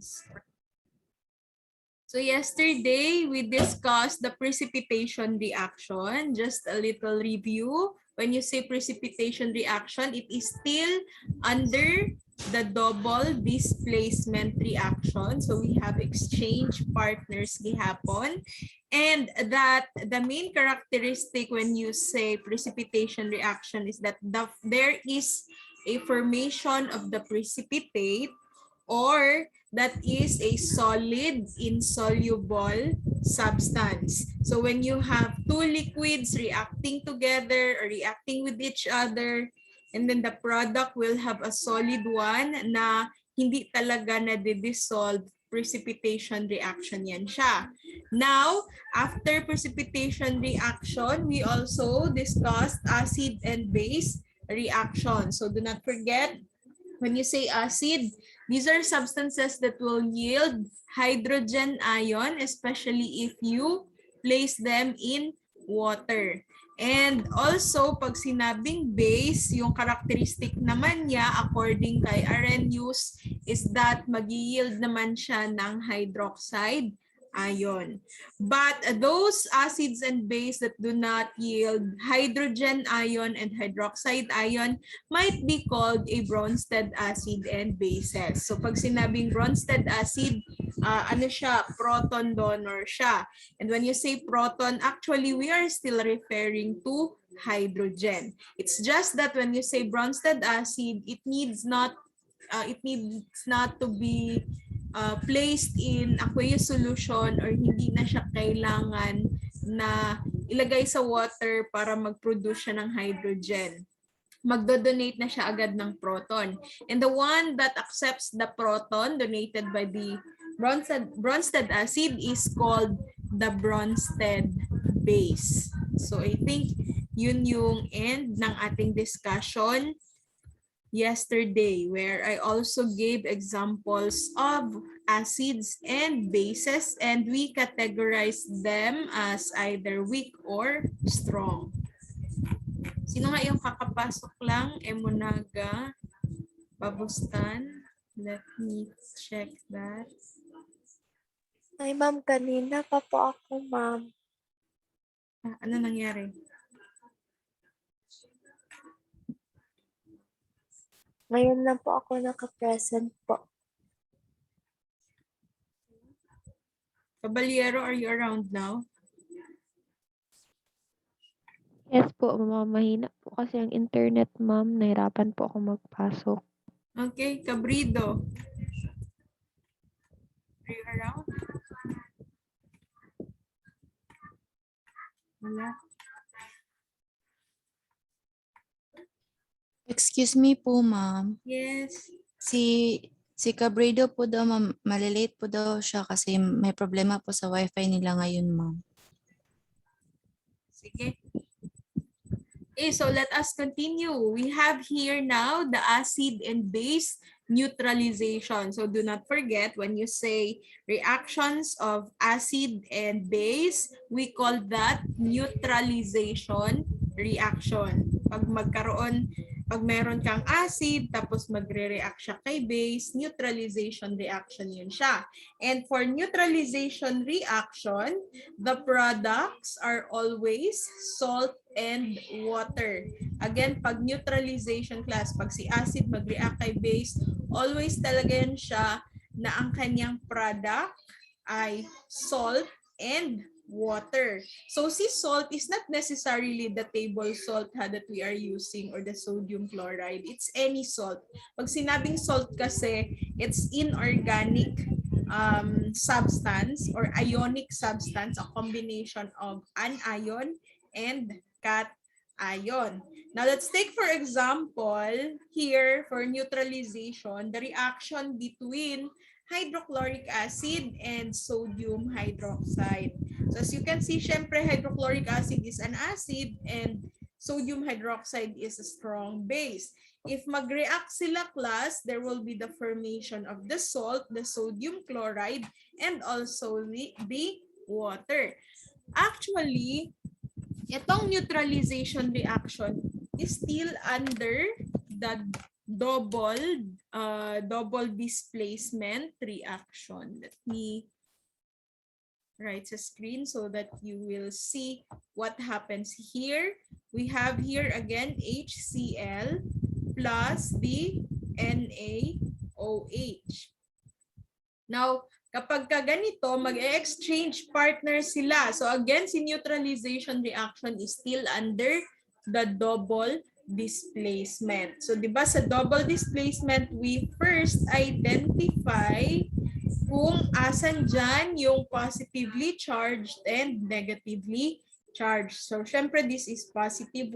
substance. So yesterday, we discussed the precipitation reaction. Just a little review. When you say precipitation reaction, it is still under the double displacement reaction. So we have exchange partners gihapon. And that the main characteristic when you say precipitation reaction is that there is a formation of the precipitate, or that is a solid insoluble substance. So when you have two liquids reacting together or reacting with each other, and then the product will have a solid one na hindi talaga na-dissolve, precipitation reaction yan siya. Now, after precipitation reaction, we also discussed acid and base reaction. So do not forget, when you say acid, these are substances that will yield hydrogen ion, especially if you place them in water. And also, pag sinabing base, yung characteristic naman niya, according kay Arrhenius, is that mag-yield naman siya ng hydroxide ion. But those acids and base that do not yield hydrogen ion and hydroxide ion might be called a Bronsted acid and bases. So pag sinabing Bronsted acid, ano siya, proton donor siya. And when you say proton, actually we are still referring to hydrogen. It's just that when you say Bronsted acid, it needs not to be placed in aqueous solution, or hindi na siya kailangan na ilagay sa water para mag-produce siya ng hydrogen. Magdo-donate na siya agad ng proton. And the one that accepts the proton donated by the Bronsted acid is called the Bronsted base. So I think yun yung end ng ating discussion yesterday, where I also gave examples of acids and bases, and we categorized them as either weak or strong. Sino nga yung kakapasok lang? Emunaga, Babustan. Let me check that. Ay, ma'am, kanina pa po ako, ma'am. Ano nangyari? Ngayon lang po ako naka-present po. Caballero, are you around now? Yes po, mahina po kasi ang internet, ma'am. Nahirapan po ako magpasok. Okay, Cabrido. Are you around? Wala. Excuse me po, ma'am. Yes. Si Cabredo po daw, ma'am, malilate po daw siya kasi may problema po sa wifi nila ngayon, ma'am. Sige. Okay, so let us continue. We have here now the acid and base neutralization. So do not forget, when you say reactions of acid and base, we call that neutralization reaction. Pag meron kang acid, tapos magre-react siya kay base, neutralization reaction yun siya. And for neutralization reaction, the products are always salt and water. Again, pag neutralization class, pag si acid mag-react kay base, always talaga yan siya na ang kanyang product ay salt and water. So si salt is not necessarily the table salt that we are using or the sodium chloride. It's any salt. Pag sinabing salt kasi, it's inorganic substance or ionic substance, a combination of anion and cation. Now let's take for example here for neutralization, the reaction between hydrochloric acid and sodium hydroxide. So as you can see, syempre hydrochloric acid is an acid and sodium hydroxide is a strong base. If mag-react sila class, there will be the formation of the salt, the sodium chloride, and also the water. Actually, itong neutralization reaction is still under the double displacement reaction. Let me write sa screen so that you will see what happens here. We have here again HCl plus the NaOH. Now, kapag ganito, mag-exchange partner sila. So again, si neutralization reaction is still under the double displacement. So 'di ba sa double displacement, we first identify kung asan dyan yung positively charged and negatively charged. So syempre this is +1,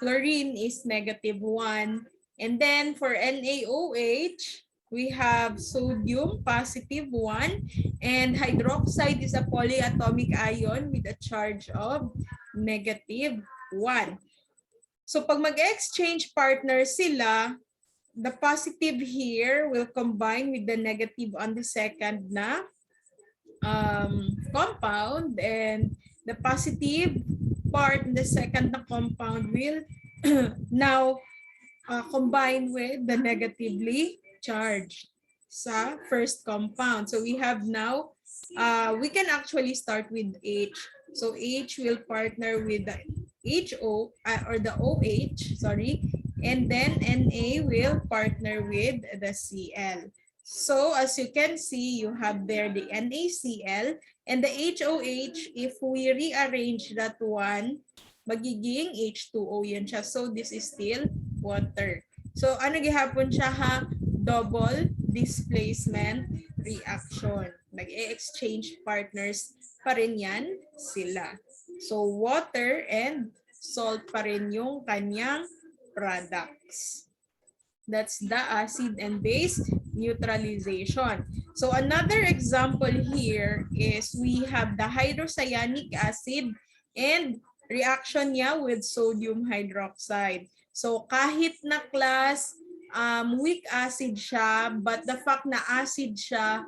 chlorine is -1, and then for NaOH, we have sodium +1, and hydroxide is a polyatomic ion with a charge of -1. So pag mag-exchange partner sila, the positive here will combine with the negative on the second na compound, and the positive part in the second na compound will now combine with the negatively charged sa first compound. So we have now, we can actually start with H. So H will partner with the HO or the OH, sorry, and then Na will partner with the Cl. So as you can see, you have there the NaCl and the HOH. If we rearrange that one, magiging H2O yun siya. So this is still water. So ano gihapon siya ha? Double displacement reaction. Nag-exchange partners pa rin yan sila. So water and salt pa rin yung kanyang products. That's the acid and base neutralization. So another example here is we have the hydrocyanic acid and reaction niya with sodium hydroxide. So kahit na class, weak acid siya, but the fact na acid siya,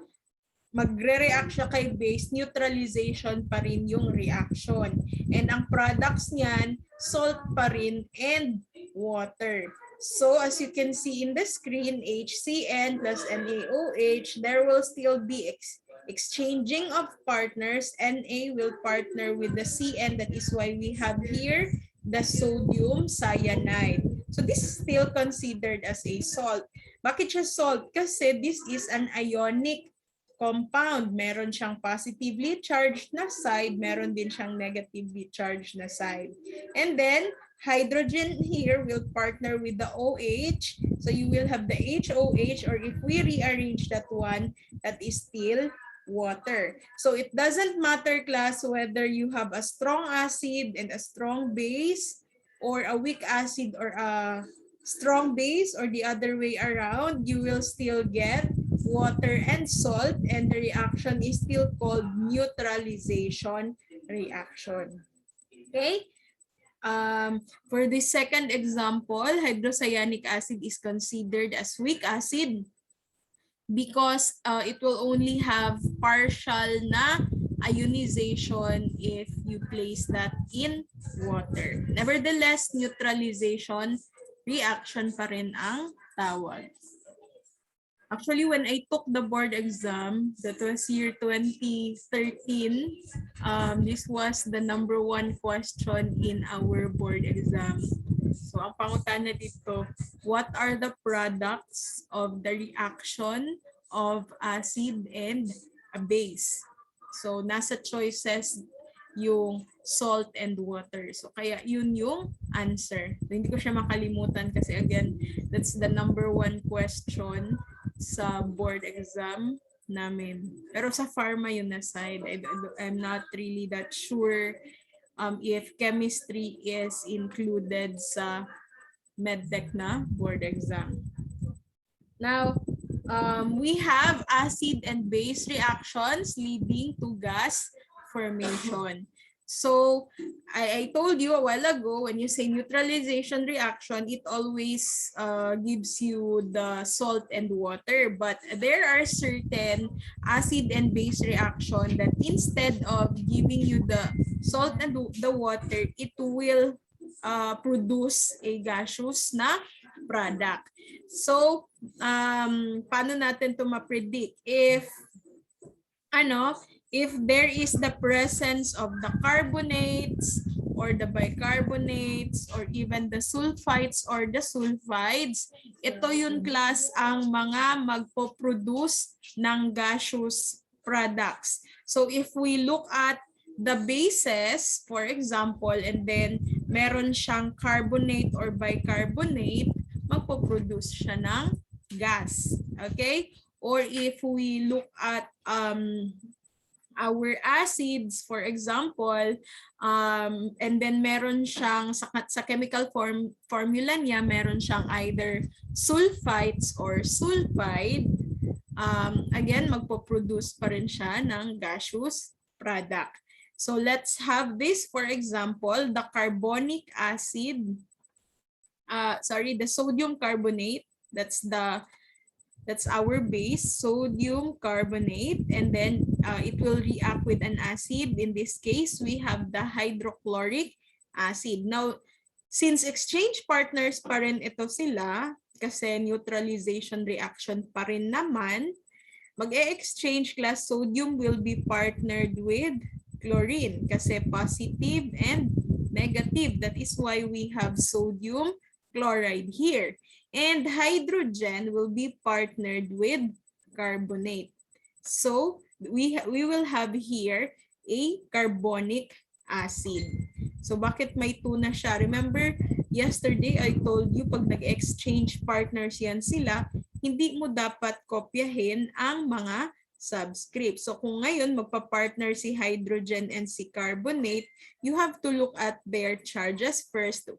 magre-react siya kay base, neutralization pa rin yung reaction. And ang products niyan, salt pa rin and water. So as you can see in the screen, HCN plus NaOH, there will still be exchanging of partners. Na will partner with the Cn. That is why we have here the sodium cyanide. So this is still considered as a salt. Bakit siya salt? Kasi this is an ionic compound. Meron siyang positively charged na side, meron din siyang negatively charged na side. And then hydrogen here will partner with the OH. So you will have the HOH, or if we rearrange that one, that is still water. So it doesn't matter, class, whether you have a strong acid and a strong base, or a weak acid or a strong base, or the other way around, you will still get water and salt, and the reaction is still called neutralization reaction. Okay? For the second example, hydrocyanic acid is considered as weak acid because it will only have partial na ionization if you place that in water. Nevertheless, neutralization reaction pa rin ang tawag. Actually, when I took the board exam, that was year 2013, this was the #1 question in our board exam. So, ang pangutana dito, what are the products of the reaction of acid and a base? So, nasa choices yung salt and water. So, kaya yun yung answer. So, hindi ko siya makalimutan kasi again, that's the #1 question sa board exam namin. Pero sa pharma yun na side. I'm not really that sure if chemistry is included sa medtech na board exam. Now, we have acid and base reactions leading to gas formation. So, I told you a while ago, when you say neutralization reaction, it always gives you the salt and water. But there are certain acid and base reaction that instead of giving you the salt and the water, it will produce a gaseous na product. So, paano natin to ma-predict? If there is the presence of the carbonates or the bicarbonates or even the sulfites or the sulfides, ito yung class ang mga magpo-produce ng gaseous products. So if we look at the bases, for example, and then meron siyang carbonate or bicarbonate, magpo-produce siya ng gas. Okay? Or if we look at our acids, for example, and then meron siyang sa chemical formula niya, meron siyang either sulfites or sulfide, again, magpo-produce pa rin siya ng gaseous product. So let's have this, for example, the carbonic acid, the sodium carbonate, that's our base, sodium carbonate, and then it will react with an acid. In this case, we have the hydrochloric acid. Now, since exchange partners pa rin ito sila, kasi neutralization reaction pa rin naman, mag-e-exchange class sodium will be partnered with chlorine kasi positive and negative. That is why we have sodium chloride here. And hydrogen will be partnered with carbonate. So we will have here a carbonic acid. So bakit may 2 na siya? Remember, yesterday I told you pag nag-exchange partners yan sila, hindi mo dapat kopyahin ang mga subscript. So kung ngayon magpa-partner si hydrogen and si carbonate, you have to look at their charges first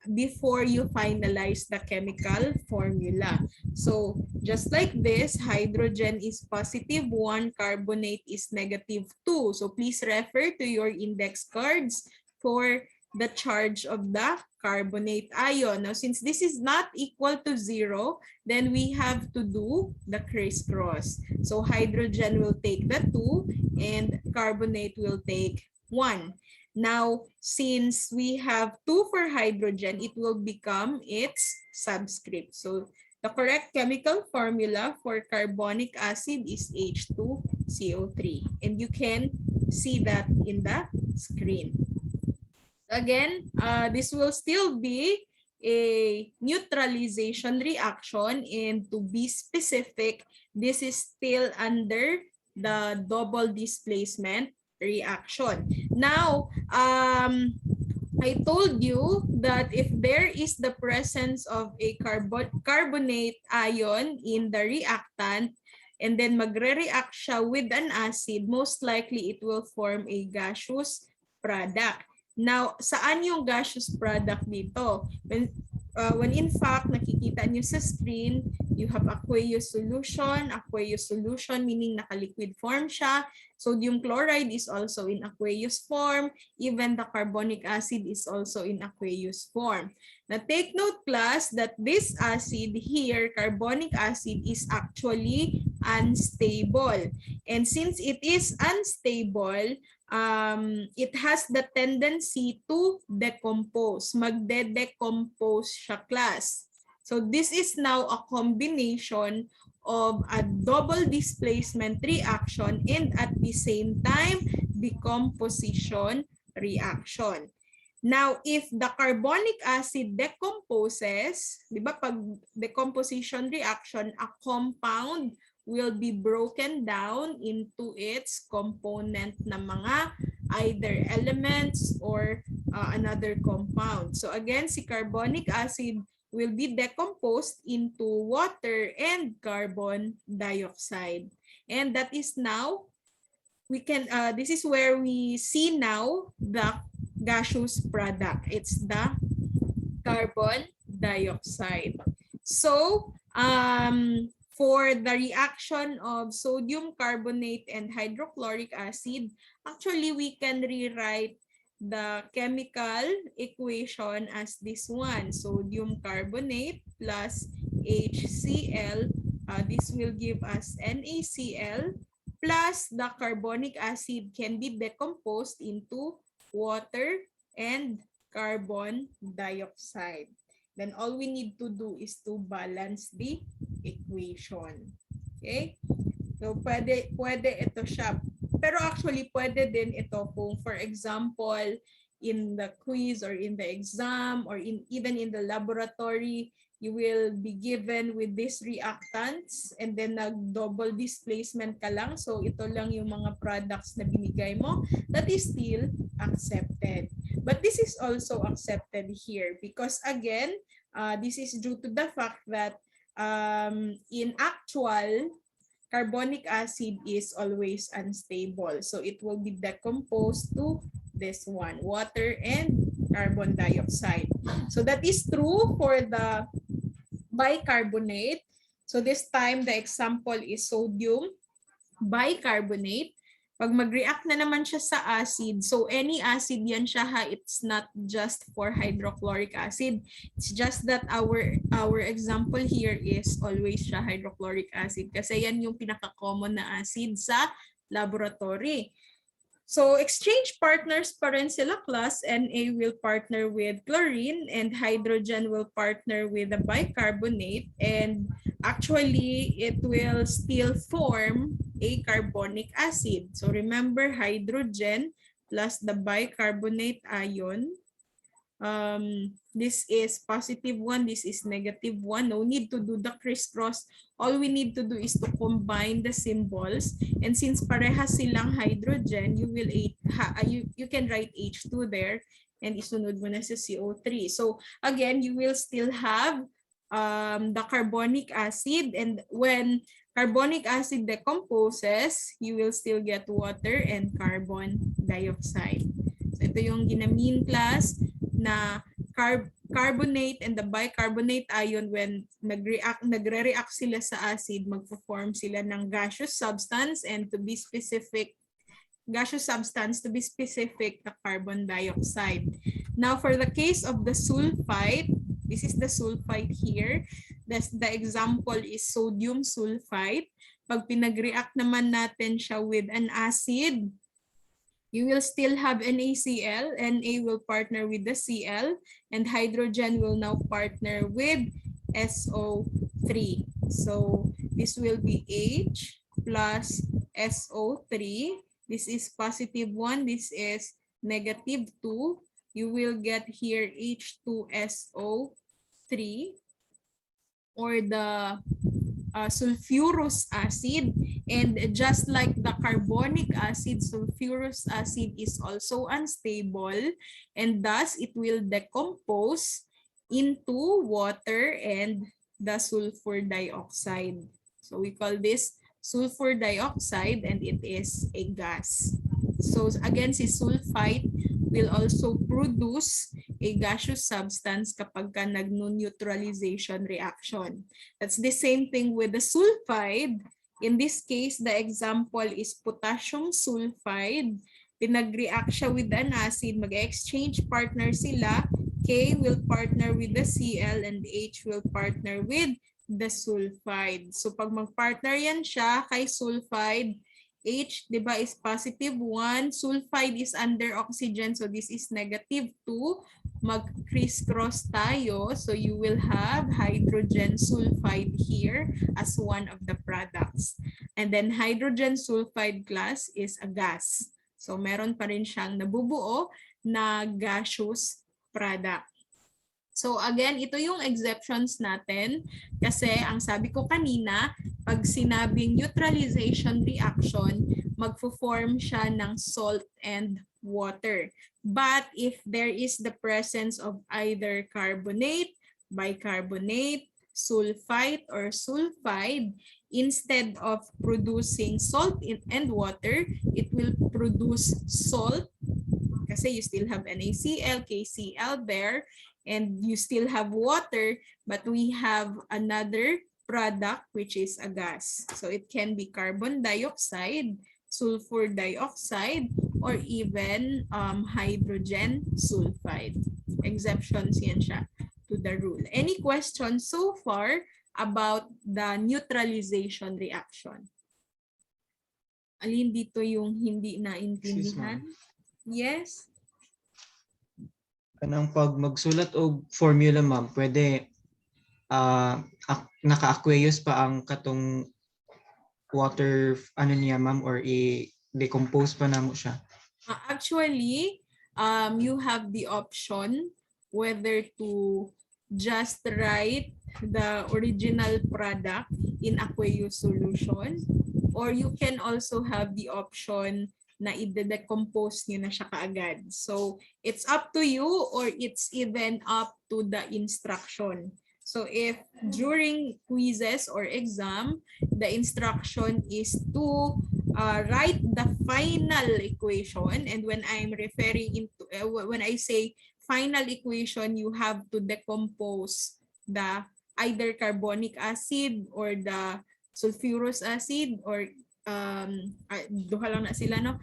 before you finalize the chemical formula. So just like this, hydrogen is +1, carbonate is -2. So please refer to your index cards for the charge of the carbonate ion. Now since this is not equal to 0, then we have to do the crisscross. So hydrogen will take the 2 and carbonate will take 1. Now, since we have 2 for hydrogen, it will become its subscript. So, the correct chemical formula for carbonic acid is H2CO3. And you can see that in the screen. Again, this will still be a neutralization reaction, and to be specific, this is still under the double displacement reaction. Now, I told you that if there is the presence of a carbonate ion in the reactant, and then magre-react siya with an acid, most likely it will form a gaseous product. Now, saan yung gaseous product dito? When in fact, nakikita nyo sa screen, you have aqueous solution meaning naka-liquid form siya. Sodium chloride is also in aqueous form. Even the carbonic acid is also in aqueous form. Now take note class that this acid here, carbonic acid, is actually unstable. And since it is unstable, it has the tendency to decompose. Magde-decompose siya class. So this is now a combination of a double displacement reaction and at the same time decomposition reaction. Now, if the carbonic acid decomposes, di ba pag decomposition reaction, a compound will be broken down into its component na mga either elements or another compound. So again, si carbonic acid will be decomposed into water and carbon dioxide. And that is now, this is where we see now the gaseous product. It's the carbon dioxide. So, for the reaction of sodium carbonate and hydrochloric acid, actually we can rewrite the chemical equation as this one. Sodium carbonate plus HCl. This will give us NaCl plus the carbonic acid can be decomposed into water and carbon dioxide. Then all we need to do is to balance the equation. Okay? So pwede ito siya. Pero actually pwede din ito kung for example in the quiz or in the exam or even in the laboratory, you will be given with these reactants and then nag-double displacement ka lang. So ito lang yung mga products na binigay mo. That is still accepted. But this is also accepted here because again, this is due to the fact that in actual, carbonic acid is always unstable. So it will be decomposed to this one, water and carbon dioxide. So that is true for the bicarbonate. So this time the example is sodium bicarbonate. Pag mag-react na naman siya sa acid, so any acid yan siya ha, it's not just for hydrochloric acid. It's just that our example here is always siya hydrochloric acid kasi yan yung pinaka-common na acid sa laboratory. So exchange partners pa rin sila class. Na will partner with chlorine and hydrogen will partner with the bicarbonate, and actually it will still form a carbonic acid. So remember, hydrogen plus the bicarbonate ion. This is positive 1, this is negative 1. No need to do the crisscross. All we need to do is to combine the symbols. And since parehas silang hydrogen, you can write H2 there and isunod mo na sa CO3. So again, you will still have the carbonic acid, and when carbonic acid decomposes, you will still get water and carbon dioxide. So ito yung ginamine class na carbonate and the bicarbonate ion, when nagre-react sila sa acid, magpo-form sila ng gaseous substance, and to be specific, the carbon dioxide. Now for the case of the sulfite, this is the sulfite here. The example is sodium sulfite. Pag pinag-react naman natin siya with an acid, you will still have NaCl. Na will partner with the Cl, and hydrogen will now partner with SO3. So this will be H plus SO3. This is positive 1. This is negative 2. You will get here H2SO3, or the sulfurous acid. And just like the carbonic acid, sulfurous acid is also unstable, and thus it will decompose into water and the sulfur dioxide. So we call this sulfur dioxide, and it is a gas. So again, si sulfite will also produce a gaseous substance kapag ka nag-neutralization reaction. That's the same thing with the sulfide. In this case, the example is potassium sulfide. Pinag-react siya with an acid, mag-exchange partner sila. K will partner with the Cl and H will partner with the sulfide. So pag mag-partner yan siya kay sulfide, H, di ba, is positive 1. Sulfide is under oxygen, so this is negative 2. Mag-crisscross tayo, so you will have hydrogen sulfide here as one of the products. And then hydrogen sulfide class is a gas. So meron pa rin siyang nabubuo na gaseous product. So again, ito yung exceptions natin kasi ang sabi ko kanina, pag sinabing neutralization reaction, magfo-form siya ng salt and water. But if there is the presence of either carbonate, bicarbonate, sulfite, or sulfide, instead of producing salt and water, it will produce salt kasi you still have NaCl, KCl there, and you still have water, but we have another product which is a gas. So it can be carbon dioxide, sulfur dioxide, or even hydrogen sulfide. Exceptions yan siya to the rule. Any questions so far about the neutralization reaction? Alin dito yung hindi naintindihan? Yes? kanang pag magsulat og formula ma'am, pwede naka-aqueous pa ang katong water ano niya ma'am or i-decompose pa namo siya. Actually, you have the option whether to just write the original product in aqueous solution, or you can also have the option na i-decompose niyo na siya kaagad. So, it's up to you or it's even up to the instruction. So, if during quizzes or exam, the instruction is to write the final equation, and when I'm referring into, when I say final equation, you have to decompose the either carbonic acid or the sulfurous acid, or duha lang na sila, no?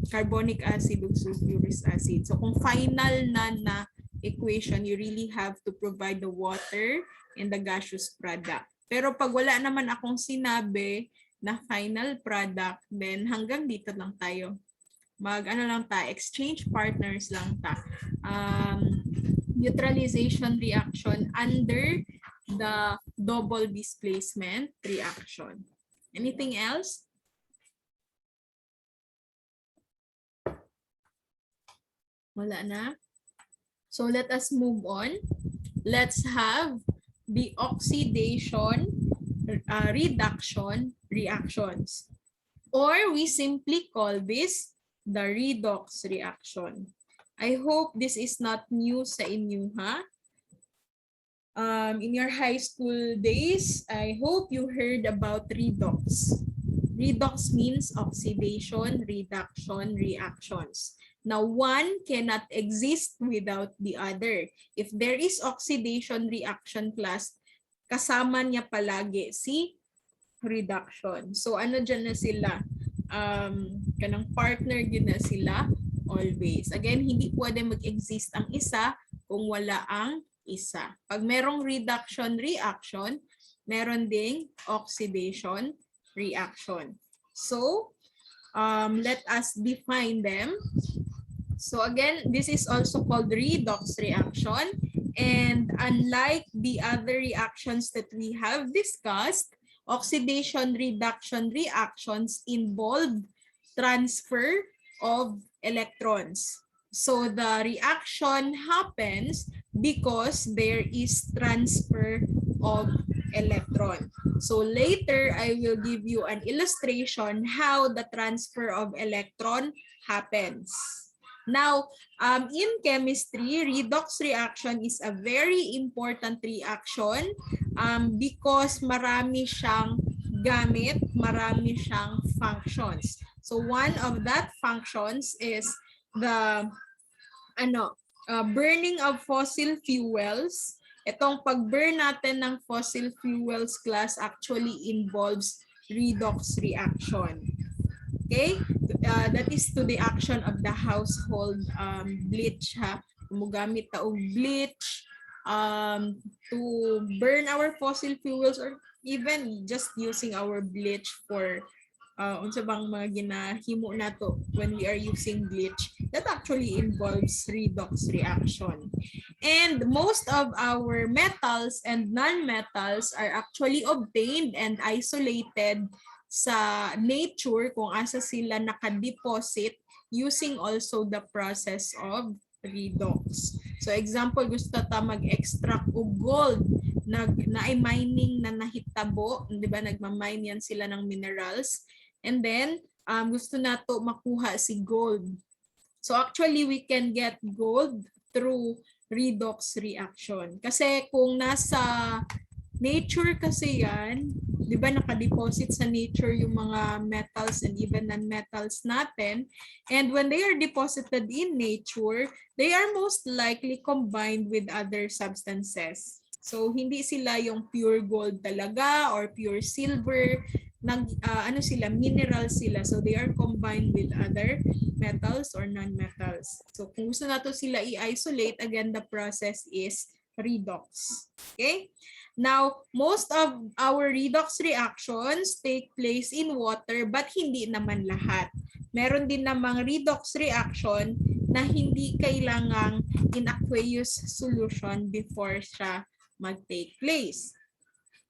Carbonic acid o sulfurous acid. So kung final na equation, you really have to provide the water and the gaseous product. Pero pag wala naman akong sinabi na final product, then hanggang dito lang tayo. Exchange partners lang ta. Neutralization reaction under the double displacement reaction. Anything else? Wala na. So let us move on. Let's have the oxidation, reduction reactions. Or we simply call this the redox reaction. I hope this is not new sa inyo, ha? In your high school days, I hope you heard about redox. Redox means oxidation, reduction, reactions. Now, one cannot exist without the other. If there is oxidation reaction class, kasama niya palagi si reduction. So, ano dyan na sila? Kanang partner din na sila always. Again, hindi pwede mag-exist ang isa kung wala ang isa. Pag merong reduction reaction, meron ding oxidation reaction. So, let us define them. So again, this is also called redox reaction. And unlike the other reactions that we have discussed, oxidation reduction reactions involve transfer of electrons. So the reaction happens because there is transfer of electron. So later, I will give you an illustration how the transfer of electron happens. Now, in chemistry, redox reaction is a very important reaction because marami siyang gamit, marami siyang functions. So one of that functions is the burning of fossil fuels. Itong pag-burn natin ng fossil fuels class actually involves redox reaction. Okay? That is to the action of the household bleach, ha. Mugamit ta og bleach to burn our fossil fuels, or even just using our bleach for unsa bang mga ginahimo nato when we are using bleach, that actually involves redox reaction. And most of our metals and non-metals are actually obtained and isolated sa nature kung asa sila nakadeposit using also the process of redox. So example, gusto ta mag-extract og gold, naay mining na nahitabo, di ba, nagma-mine yan sila ng minerals, and then gusto nato makuha si gold. So actually we can get gold through redox reaction. Kasi kung nasa nature kasi yan, di ba, nakadeposit sa nature yung mga metals and even non-metals natin. And when they are deposited in nature, they are most likely combined with other substances. So hindi sila yung pure gold talaga or pure silver. Mineral sila. So they are combined with other metals or non-metals. So kung gusto nato sila i-isolate, again, the process is redox. Okay? Now, most of our redox reactions take place in water, but hindi naman lahat. Meron din namang redox reaction na hindi kailangang in aqueous solution before siya mag-take place.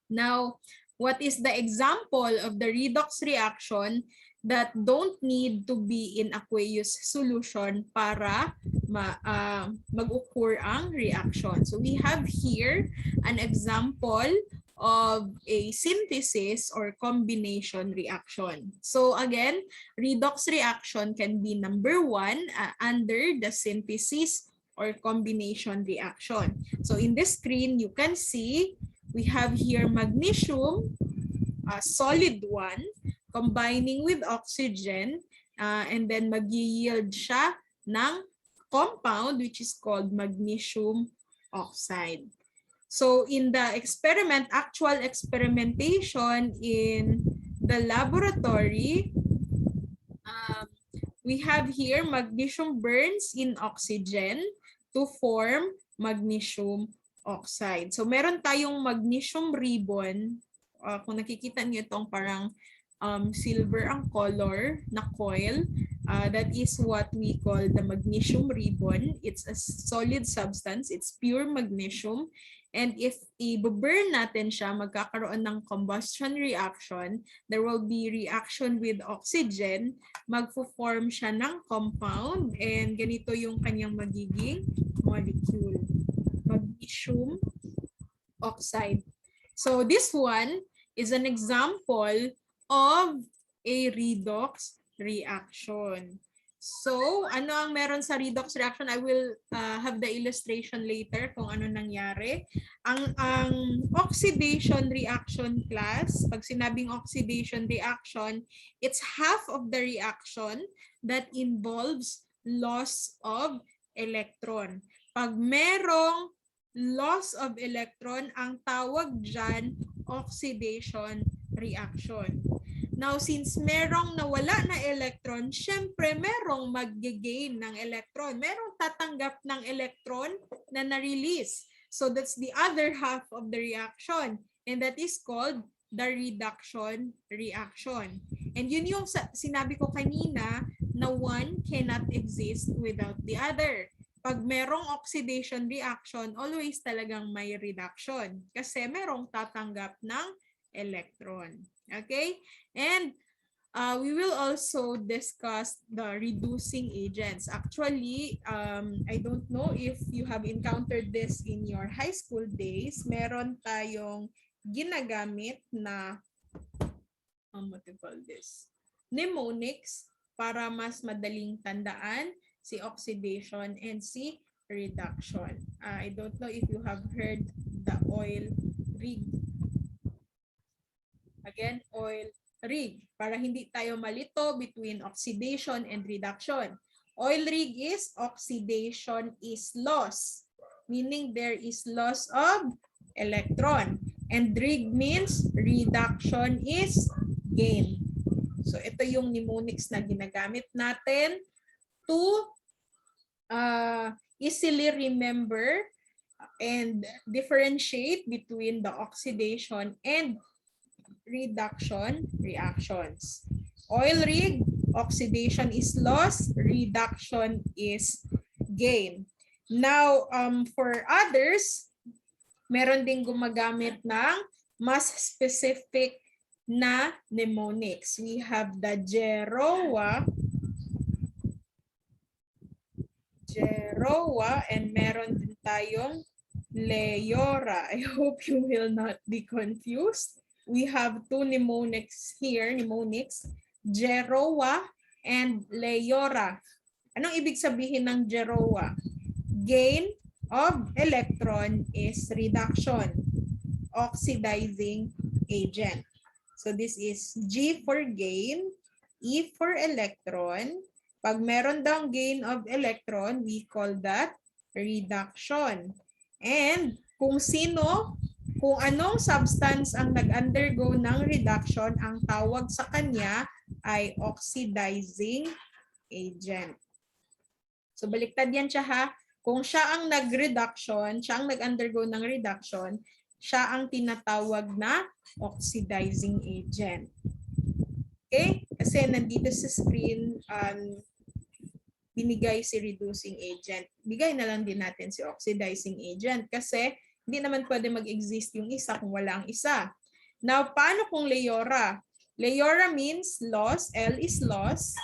Now, what is the example of the redox reaction that don't need to be in aqueous solution para mag-occur ang reaction? So we have here an example of a synthesis or combination reaction. So again, redox reaction can be number 1 under the synthesis or combination reaction. So in this screen, you can see we have here magnesium, solid 1, combining with oxygen, and then mag-yield siya ng compound which is called magnesium oxide. So in the experiment, actual experimentation in the laboratory, we have here magnesium burns in oxygen to form magnesium oxide. So meron tayong magnesium ribbon. Kung nakikita niyo itong parang silver ang color na coil, that is what we call the magnesium ribbon. It's a solid substance. It's pure magnesium. And if i-burn natin siya, magkakaroon ng combustion reaction. There will be reaction with oxygen. Magfo-form siya ng compound. And ganito yung kanyang magiging molecule. Magnesium oxide. So this one is an example of a redox reaction. So, ano ang meron sa redox reaction? I will have the illustration later kung ano nangyari. Ang oxidation reaction class, pag sinabing oxidation reaction, it's half of the reaction that involves loss of electron. Pag merong loss of electron, ang tawag dyan, oxidation reaction. Now, since merong nawala na electron, syempre merong mag-gain ng electron. Merong tatanggap ng electron na na-release. So that's the other half of the reaction. And that is called the reduction reaction. And yun yung sinabi ko kanina na one cannot exist without the other. Pag merong oxidation reaction, always talagang may reduction. Kasi merong tatanggap ng electron. Okay? And we will also discuss the reducing agents. Actually, I don't know if you have encountered this in your high school days. Meron tayong ginagamit na, what do you call this? Mnemonics para mas madaling tandaan si oxidation and si reduction. I don't know if you have heard the oil rig. Again, oil rig. Para hindi tayo malito between oxidation and reduction. Oil rig is oxidation is loss. Meaning there is loss of electron. And rig means reduction is gain. So ito yung mnemonics na ginagamit natin to easily remember and differentiate between the oxidation and reduction reactions. Oil rig, oxidation is loss, reduction is gain. Now, for others, meron ding gumagamit ng mas specific na mnemonics. We have the Geroa, and meron din tayong Leora. I hope you will not be confused. We have two mnemonics here, Geroa and Leora. Anong ibig sabihin ng Geroa? Gain of electron is reduction. Oxidizing agent. So this is G for gain, E for electron. Pag meron daw gain of electron, we call that reduction. And kung anong substance ang nag-undergo ng reduction, ang tawag sa kanya ay oxidizing agent. So baliktad yan siya ha. Kung siya ang nag-reduction, siya ang nag-undergo ng reduction, siya ang tinatawag na oxidizing agent. Okay? Kasi nandito sa screen, binigay si reducing agent. Bigay na lang din natin si oxidizing agent kasi hindi naman pwede mag-exist yung isa kung wala ang isa. Now, paano kung Leora? Leora means loss, L is loss,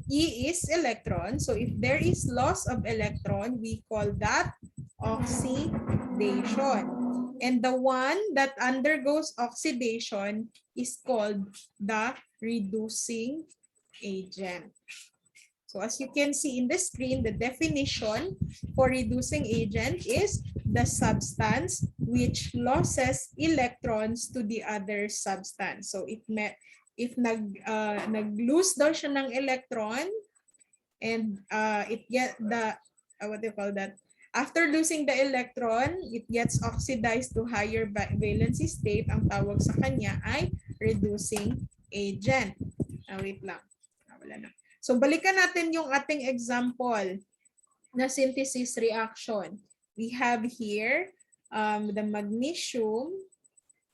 E is electron. So if there is loss of electron, we call that oxidation. And the one that undergoes oxidation is called the reducing agent. So as you can see in the screen, the definition for reducing agent is the substance which loses electrons to the other substance. So if nag-lose daw siya ng electron and it get the what do you call that? After losing the electron, it gets oxidized to higher valency state. Ang tawag sa kanya ay reducing agent. Wait lang. Wala na. So balikan natin yung ating example na synthesis reaction. We have here the magnesium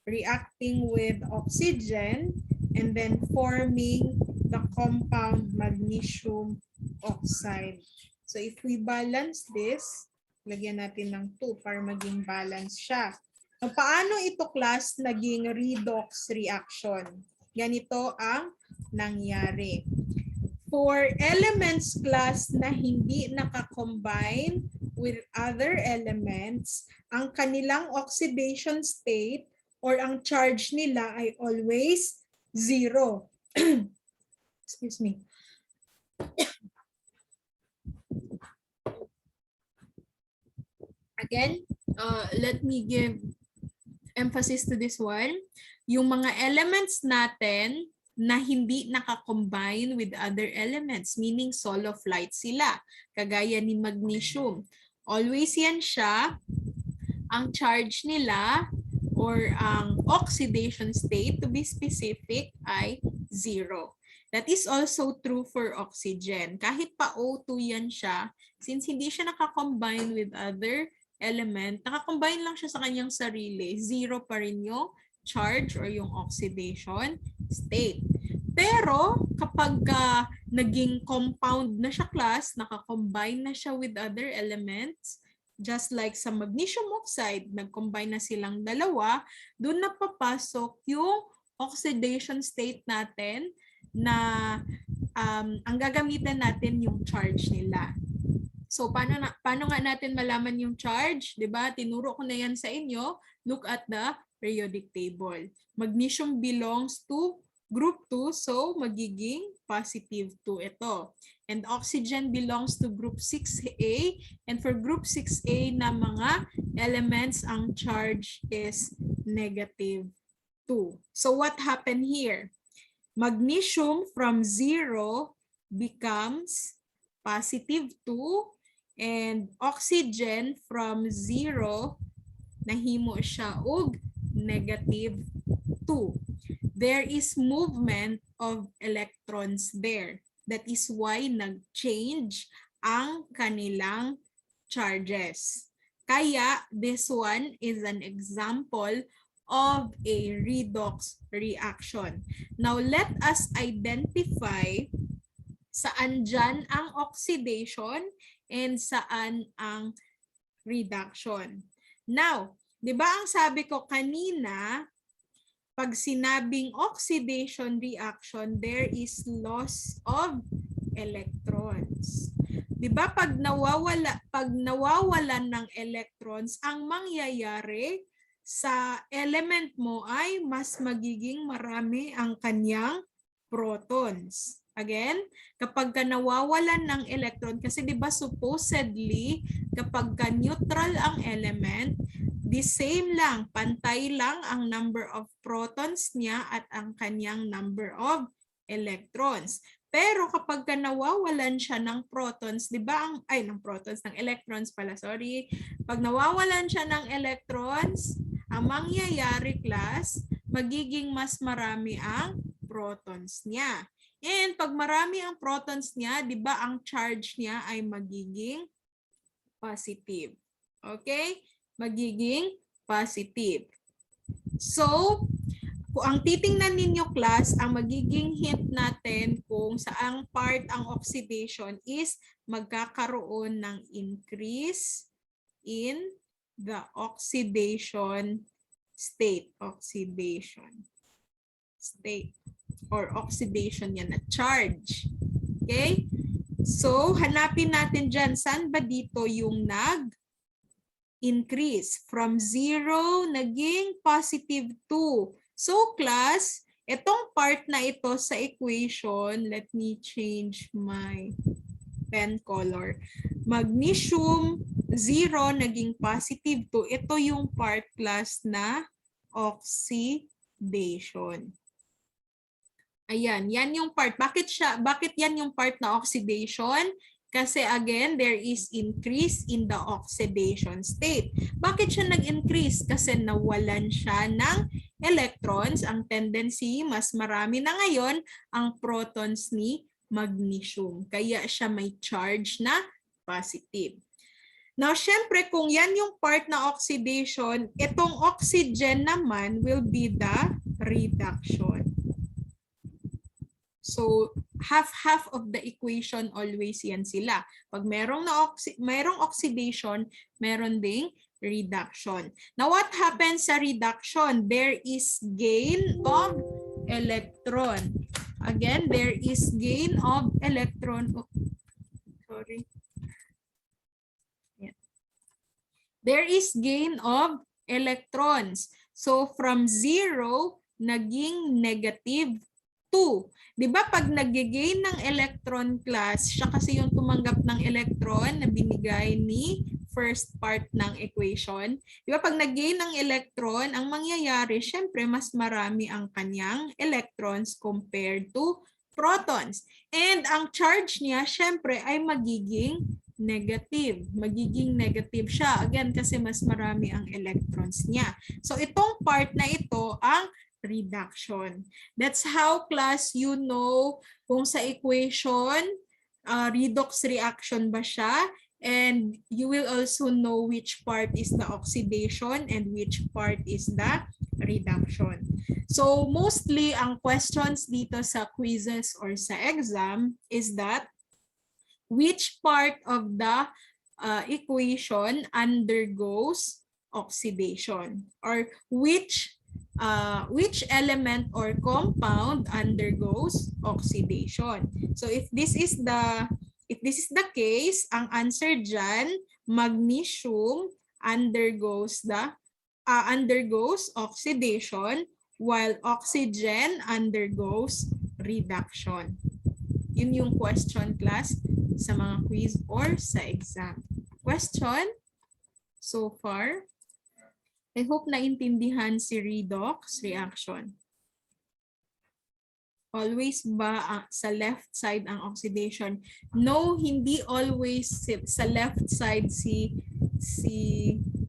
reacting with oxygen and then forming the compound magnesium oxide. So if we balance this, lagyan natin ng 2 para maging balance siya. So, paano ito class naging redox reaction? Ganito ang nangyari. For elements class na hindi nakakombine with other elements, ang kanilang oxidation state or ang charge nila ay always 0. Excuse me. Again, let me give emphasis to this one. Yung mga elements natin na hindi nakakombine with other elements, meaning soloflite sila, kagaya ni magnesium. Always yan siya, ang charge nila or ang oxidation state, to be specific, ay 0. That is also true for oxygen. Kahit pa O2 yan siya, since hindi siya nakakombine with other element, nakakombine lang siya sa kanyang sarili, 0 pa rin yung charge or yung oxidation state. Pero kapag naging compound na siya class, nakakombine na siya with other elements, just like sa magnesium oxide, nag-combine na silang dalawa, doon na papasok yung oxidation state natin na ang gagamitin natin yung charge nila. So paano nga natin malaman yung charge? 'Di ba? Tinuro ko na yan sa inyo. Look at the periodic table. Magnesium belongs to group 2, so magiging positive 2 ito. And oxygen belongs to group 6A, and for group 6A na mga elements, ang charge is negative 2. So what happened here? Magnesium from 0 becomes positive 2, and oxygen from 0 nahimo siya og negative 2. There is movement of electrons there. That is why nag-change ang kanilang charges. Kaya this one is an example of a redox reaction. Now let us identify saan dyan ang oxidation and saan ang reduction. Now, di ba ang sabi ko kanina, pag sinabing oxidation reaction, there is loss of electrons. Di ba pag nawawalan ng electrons, ang mangyayari sa element mo ay mas magiging marami ang kanyang protons. Again, kapag nawawalan ng electron, kasi di ba supposedly, kapag neutral ang element, the same lang, pantay lang ang number of protons niya at ang kanyang number of electrons. Pero kapag nawawalan siya ng protons, di ba ng electrons pala, sorry. Pag nawawalan siya ng electrons, ang mangyayari class, magiging mas marami ang protons niya. And pag marami ang protons niya, di ba ang charge niya ay magiging positive. Okay? Magiging positive. So, kung ang titingnan ninyo class, ang magiging hint natin kung kung saang part ang oxidation is magkakaroon ng increase in the oxidation state. Oxidation state. Or oxidation yan na charge. Okay? So, hanapin natin dyan. Saan ba dito yung nag-increase? From 0, naging positive 2. So, class, itong part na ito sa equation, let me change my pen color. Magnesium 0, naging positive 2. Ito yung part, class, na oxidation. Ayan, yan yung part. Bakit yan yung part na oxidation? Kasi again, there is increase in the oxidation state. Bakit siya nag-increase? Kasi nawalan siya ng electrons. Ang tendency, mas marami na ngayon ang protons ni magnesium. Kaya siya may charge na positive. Now, syempre, kung yan yung part na oxidation, itong oxygen naman will be the reduction. So, half of the equation always yan sila. Pag merong oxidation, meron ding reduction. Now, what happens sa reduction? There is gain of electron. Again, there is gain of electron. Oh, sorry. Yeah. There is gain of electrons. So, from 0, naging negative 2. Di ba pag nag-gain ng electron class, siya kasi yung tumanggap ng electron na binigay ni first part ng equation. Di ba pag nag-gain ng electron, ang mangyayari, syempre mas marami ang kanyang electrons compared to protons. And ang charge niya, syempre ay magiging negative. Magiging negative siya. Again, kasi mas marami ang electrons niya. So itong part na ito ang reduction. That's how, class, you know kung sa equation, redox reaction ba siya, and you will also know which part is the oxidation and which part is the reduction. So mostly, ang questions dito sa quizzes or sa exam is that which part of the equation undergoes oxidation, or which element or compound undergoes oxidation. So if this is the case, ang answer dyan, magnesium undergoes oxidation while oxygen undergoes reduction. Yun yung question, class, sa mga quiz or sa exam. Question so far? I hope naintindihan si redox reaction. Always ba sa left side ang oxidation? No, hindi always sa left side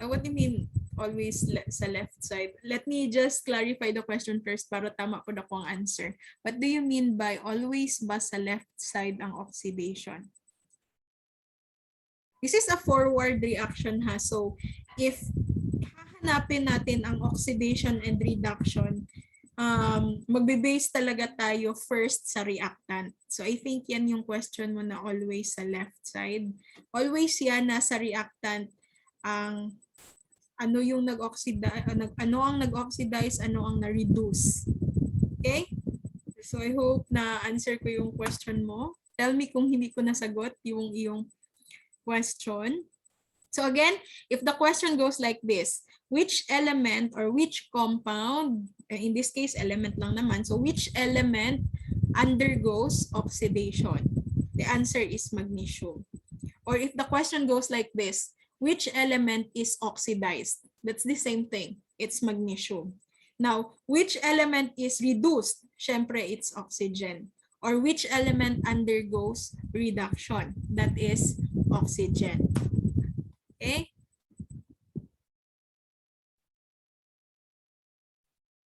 what do you mean always sa left side? Let me just clarify the question first para tama po na ko ang answer. What do you mean by always ba sa left side ang oxidation? This is a forward reaction ha. So if hahanapin natin ang oxidation and reduction, magbe-base talaga tayo first sa reactant. So I think yan yung question mo na always sa left side. Always yan nasa reactant ang ano yung nag-oxidize, ano ang nag-oxidize, ano ang na-reduce. Okay? So I hope na answer ko yung question mo. Tell me kung hindi ko nasagot yung iyong question. So again, if the question goes like this, which element or which compound, in this case element lang naman, so which element undergoes oxidation? The answer is magnesium. Or if the question goes like this, which element is oxidized? That's the same thing. It's magnesium. Now, which element is reduced? Syempre, it's oxygen. Or which element undergoes reduction? That is oxygen. Okay?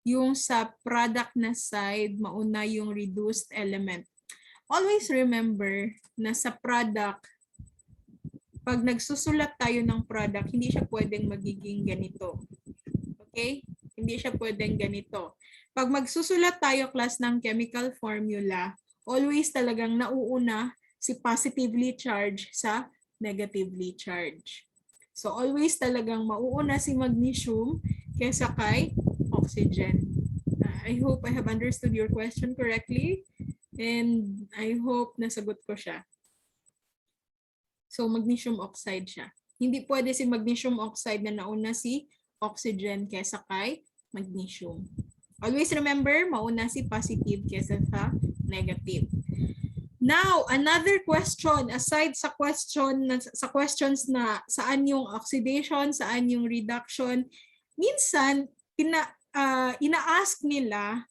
Yung sa product na side, mauna yung reduced element. Always remember na sa product, pag nagsusulat tayo ng product, hindi siya pwedeng magiging ganito. Okay? Hindi siya pwedeng ganito. Pag magsusulat tayo, class, ng chemical formula, always talagang nauuna si positively charged sa negatively charged. So always talagang mauuna si magnesium kaysa kay oxygen. I hope I have understood your question correctly and I hope nasagot ko siya. So magnesium oxide siya. Hindi pwede si magnesium oxide na nauna si oxygen kaysa kay magnesium. Always remember, mauna si positive kaysa sa negative. Now, another question aside sa questions na saan yung oxidation, saan yung reduction, minsan ina-ask nila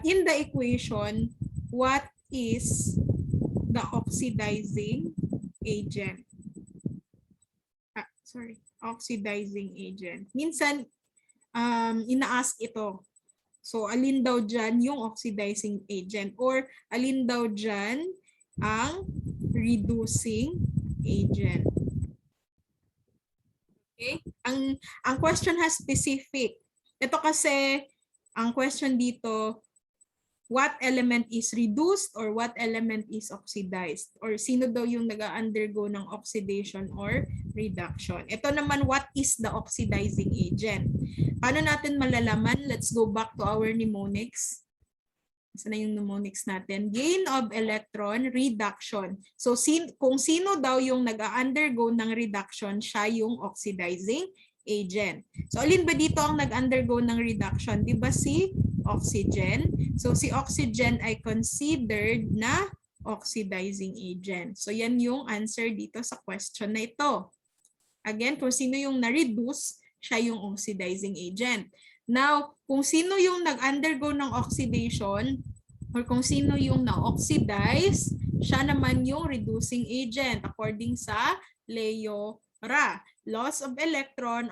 in the equation what is the oxidizing agent. Oxidizing agent. Minsan ina-ask ito. So, alin daw dyan yung oxidizing agent or alin daw dyan ang reducing agent. Okay? Ang question has specific. Ito kasi, ang question dito, what element is reduced or what element is oxidized? Or sino daw yung nag-undergo ng oxidation or reduction? Ito naman, what is the oxidizing agent? Paano natin malalaman? Let's go back to our mnemonics. Saan na yung mnemonics natin? Gain of electron, reduction. So kung sino daw yung nag-undergo ng reduction, siya yung oxidizing agent. So alin ba dito ang nag-undergo ng reduction? Di ba si oxygen? So si oxygen ay considered na oxidizing agent. So yan yung answer dito sa question na ito. Again, kung sino yung na-reduce, siya yung oxidizing agent. Now, kung sino yung nag-undergo ng oxidation or kung sino yung na-oxidize, siya naman yung reducing agent according sa Leo-Ra. Loss of electron,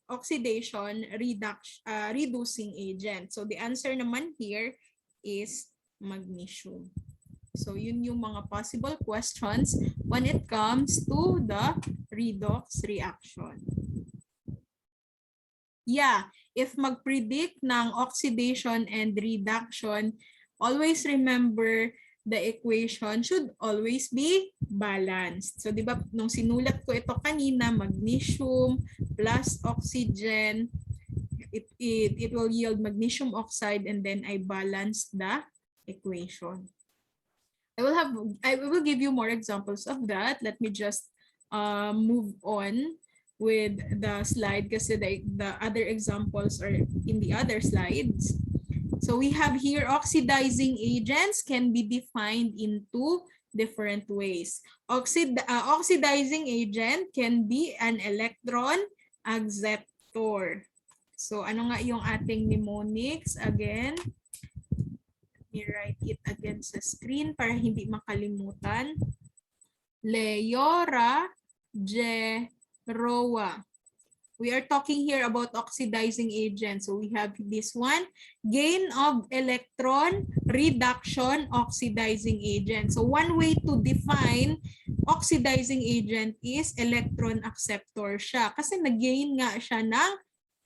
oxidation, reducing agent. So the answer naman here is magnesium. So yun yung mga possible questions when it comes to the redox reaction. Yeah, if mag-predict ng oxidation and reduction, always remember the equation should always be balanced. So, di ba, nung sinulat ko ito kanina, magnesium plus oxygen, it will yield magnesium oxide and then I balanced the equation. I will give you more examples of that. Let me just move on with the slide kasi the other examples are in the other slides. So we have here oxidizing agents can be defined in two different ways. Oxidizing agent can be an electron acceptor. So ano nga yung ating mnemonics again? Let me write it again sa screen para hindi makalimutan. Leo-Ra, Roa. We are talking here about oxidizing agents. So we have this one, gain of electron, reduction, oxidizing agent. So one way to define oxidizing agent is electron acceptor siya. Kasi nag-gain nga siya ng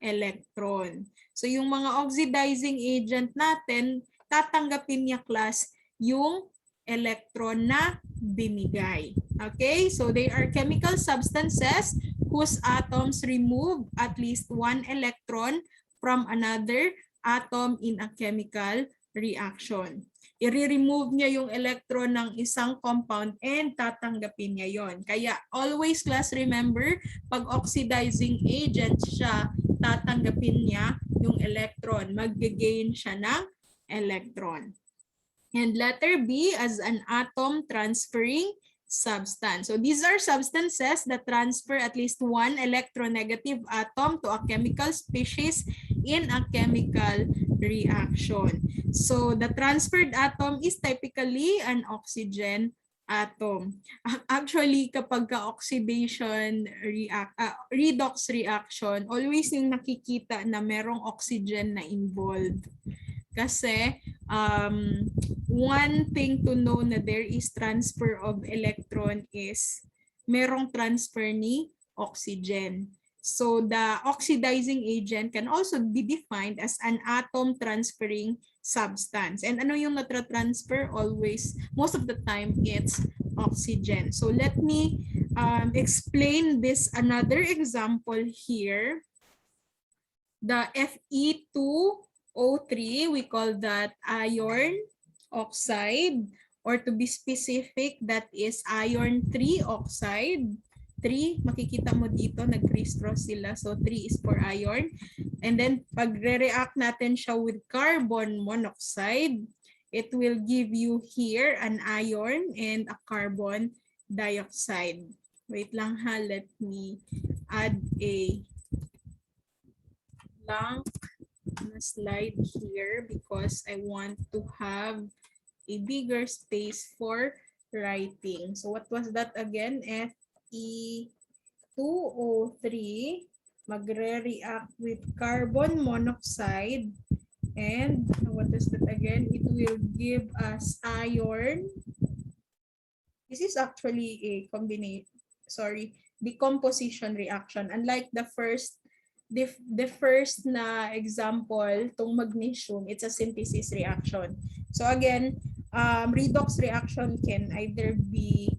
electron. So yung mga oxidizing agent natin, tatanggapin niya class yung electron na binigay. Okay, so they are chemical substances whose atoms remove at least one electron from another atom in a chemical reaction. I-remove niya yung electron ng isang compound and tatanggapin niya yon. Kaya always class remember, pag oxidizing agent siya, tatanggapin niya yung electron. Mag-gain siya ng electron. And letter B as an atom transferring substance. So these are substances that transfer at least one electronegative atom to a chemical species in a chemical reaction. So the transferred atom is typically an oxygen atom. Actually, kapag ka-oxidation redox reaction, always yung nakikita na merong oxygen na involved. Kasi one thing to know na there is transfer of electron is merong transfer ni oxygen. So the oxidizing agent can also be defined as an atom transferring substance. And ano yung natra-transfer? Always, most of the time, it's oxygen. So let me explain this another example here. The Fe2O3, we call that iron oxide, or to be specific, that is iron 3 oxide. 3, makikita mo dito, nag-criss-cross sila. So 3 is for iron. And then, pag re-react natin siya with carbon monoxide, it will give you here an iron and a carbon dioxide. Wait lang ha, let me add a blank slide here because I want to have a bigger space for writing. So what was that again? Fe2O3 magre-react with carbon monoxide, and what is that again? It will give us iron. This is actually a decomposition reaction. Unlike the first na example, tong magnesium, it's a synthesis reaction. So again, redox reaction can either be,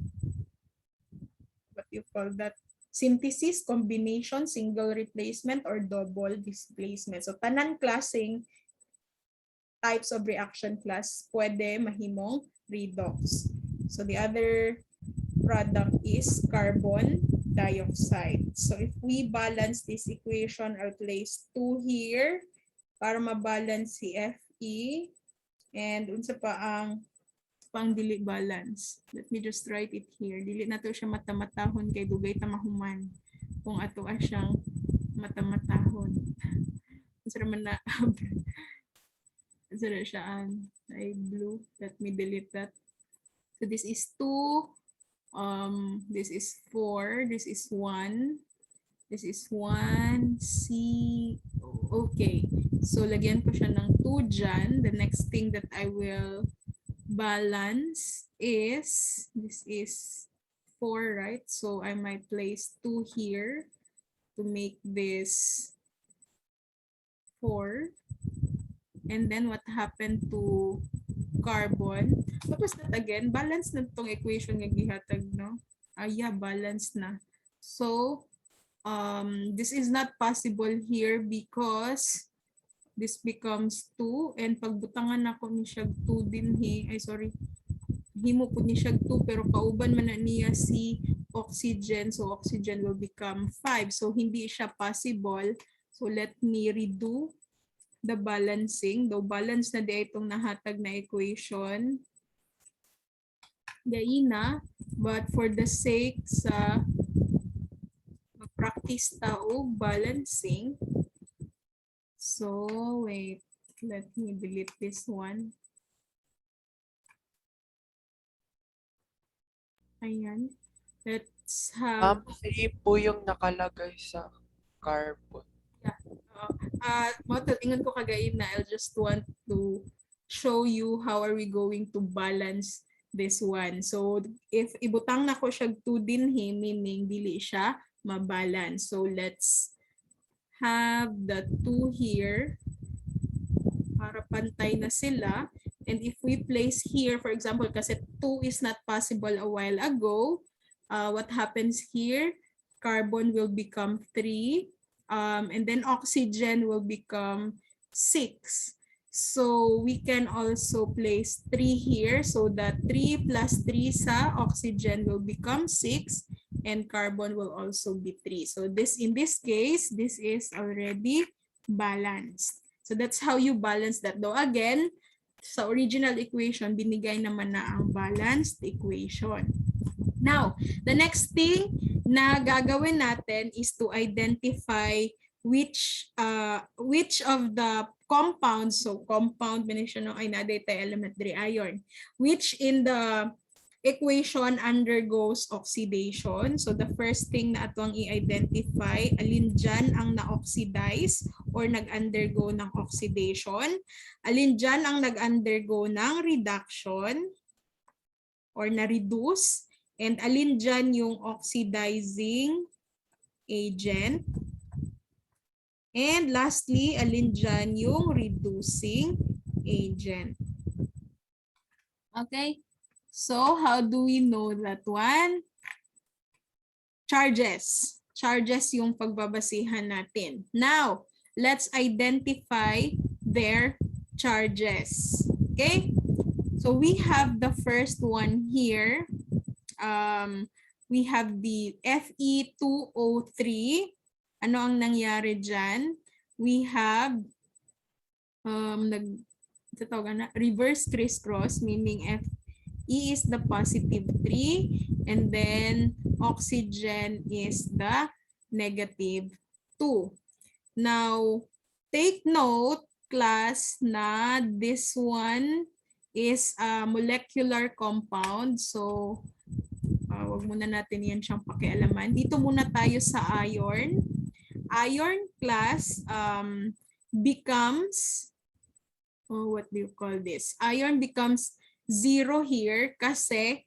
what you call that, synthesis, combination, single replacement, or double displacement. So tanan klaseng types of reaction class pwede mahimong redox. So the other product is carbon dioxide. So if we balance this equation, I'll place 2 here para mabalance si Fe. And unsa pa ang pang dili balance? Let me just write it here. Dili na to siya matamatahon kay dugay tamahuman kung ato siyang matamatahon. Unsa man na unsa siya ang blue. Let me delete that. So this is 2. This is 4, this is 1, this is 1, C, okay. So, lagyan ko siya ng 2 dyan. The next thing that I will balance is, this is 4, right? So, I might place 2 here to make this 4. And then, what happened to carbon? What was that again? Balance na itong equation nga gihatag, no? Yeah, balance na. So, this is not possible here because this becomes 2, and pagbutangan ako ni siya 2 din himo po ni siya 2, pero kauban man na niya si oxygen, so oxygen will become 5. So, hindi siya possible. So, let me redo the balancing. Though balance na di itong nahatag na equation. Gaina, but for the sake sa mag-practice tao balancing. So, wait. Let me delete this one. Ayan. Let's have... Ma'am, po yung nakalagay sa carbon. Ingon ko kagayin na I'll just want to show you how are we going to balance this one. So if ibutang na ko siya 2 dinhi, meaning dili siya mabalance. So let's have the 2 here para pantay na sila. And if we place here, for example, kasi 2 is not possible a while ago, what happens here? Carbon will become 3. And then oxygen will become 6. So we can also place 3 here so that 3 plus 3 sa oxygen will become 6 and carbon will also be 3. So this, in this case, this is already balanced. So that's how you balance that. Though again, sa original equation, binigay naman na ang balanced equation. Now, the next thing na gagawin natin is to identify which of the compounds, so compound mention ay naday tay element diri iron, which in the equation undergoes oxidation. So the first thing na atong i-identify, alin dyan ang na-oxidize or nag-undergo ng oxidation, alin dyan ang nag-undergo ng reduction or na-reduce, and alin dyan yung oxidizing agent. And lastly, alin dyan yung reducing agent. Okay, so how do we know that one? Charges. Charges yung pagbabasihan natin. Now, let's identify their charges. Okay, so we have the first one here. We have the Fe2O3. Ano ang nangyari dyan? We have reverse crisscross, meaning Fe is the positive 3 and then oxygen is the negative 2. Now, take note, class, na this one is a molecular compound. So, wag muna natin yan siyang pakialaman. Dito muna tayo sa iron. Iron class becomes, what do you call this? Iron becomes 0 here kasi,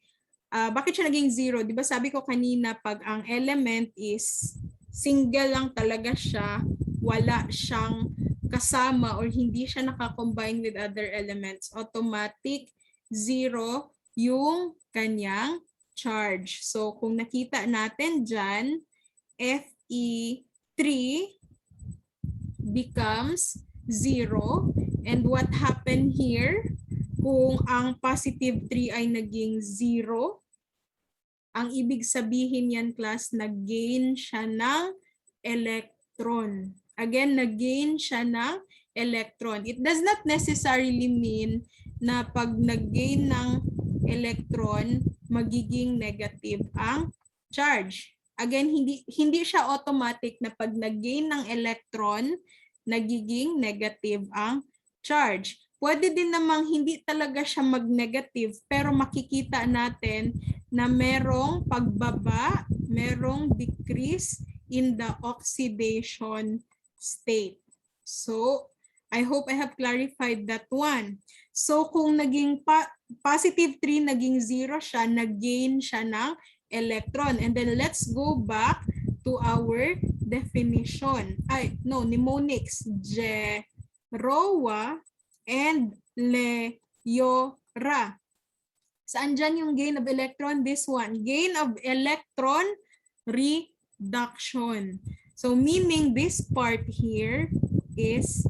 bakit siya naging 0? Di ba sabi ko kanina, pag ang element is single lang talaga siya, wala siyang kasama or hindi siya nakakombine with other elements, automatic 0 yung kanyang charge. So kung nakita natin dyan, Fe3 becomes 0. And what happened here? Kung ang positive 3 ay naging 0, ang ibig sabihin yan, class, nag-gain siya ng electron. Again, nag-gain siya ng electron. It does not necessarily mean na pag nag-gain ng electron, magiging negative ang charge. Again, hindi siya automatic na pag nag-gain ng electron, nagiging negative ang charge. Pwede din namang hindi talaga siya mag-negative, pero makikita natin na merong pagbaba, merong decrease in the oxidation state. So, I hope I have clarified that one. So, kung naging positive 3, naging 0 siya, nag-gain siya ng electron. And then let's go back to our definition. Mnemonics. Jeroa and Leora. Saan dyan yung gain of electron? This one. Gain of electron reduction. So meaning this part here is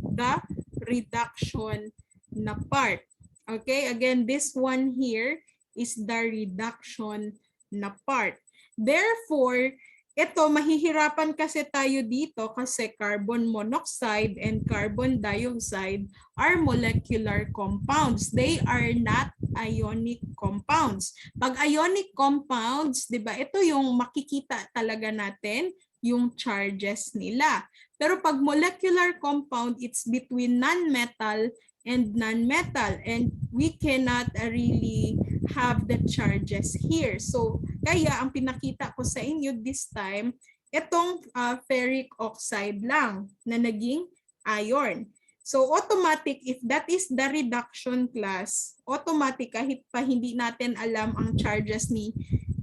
the reduction na part. Okay, again, this one here is the reduction na part. Therefore, ito, mahihirapan kasi tayo dito kasi carbon monoxide and carbon dioxide are molecular compounds. They are not ionic compounds. Pag ionic compounds, di ba, ito yung makikita talaga natin, yung charges nila. Pero pag molecular compound, it's between non-metal and non-metal, and we cannot really have the charges here. So, kaya ang pinakita ko sa inyo this time, itong ferric oxide lang na naging iron. So, automatic, if that is the reduction class, automatic kahit pa hindi natin alam ang charges ni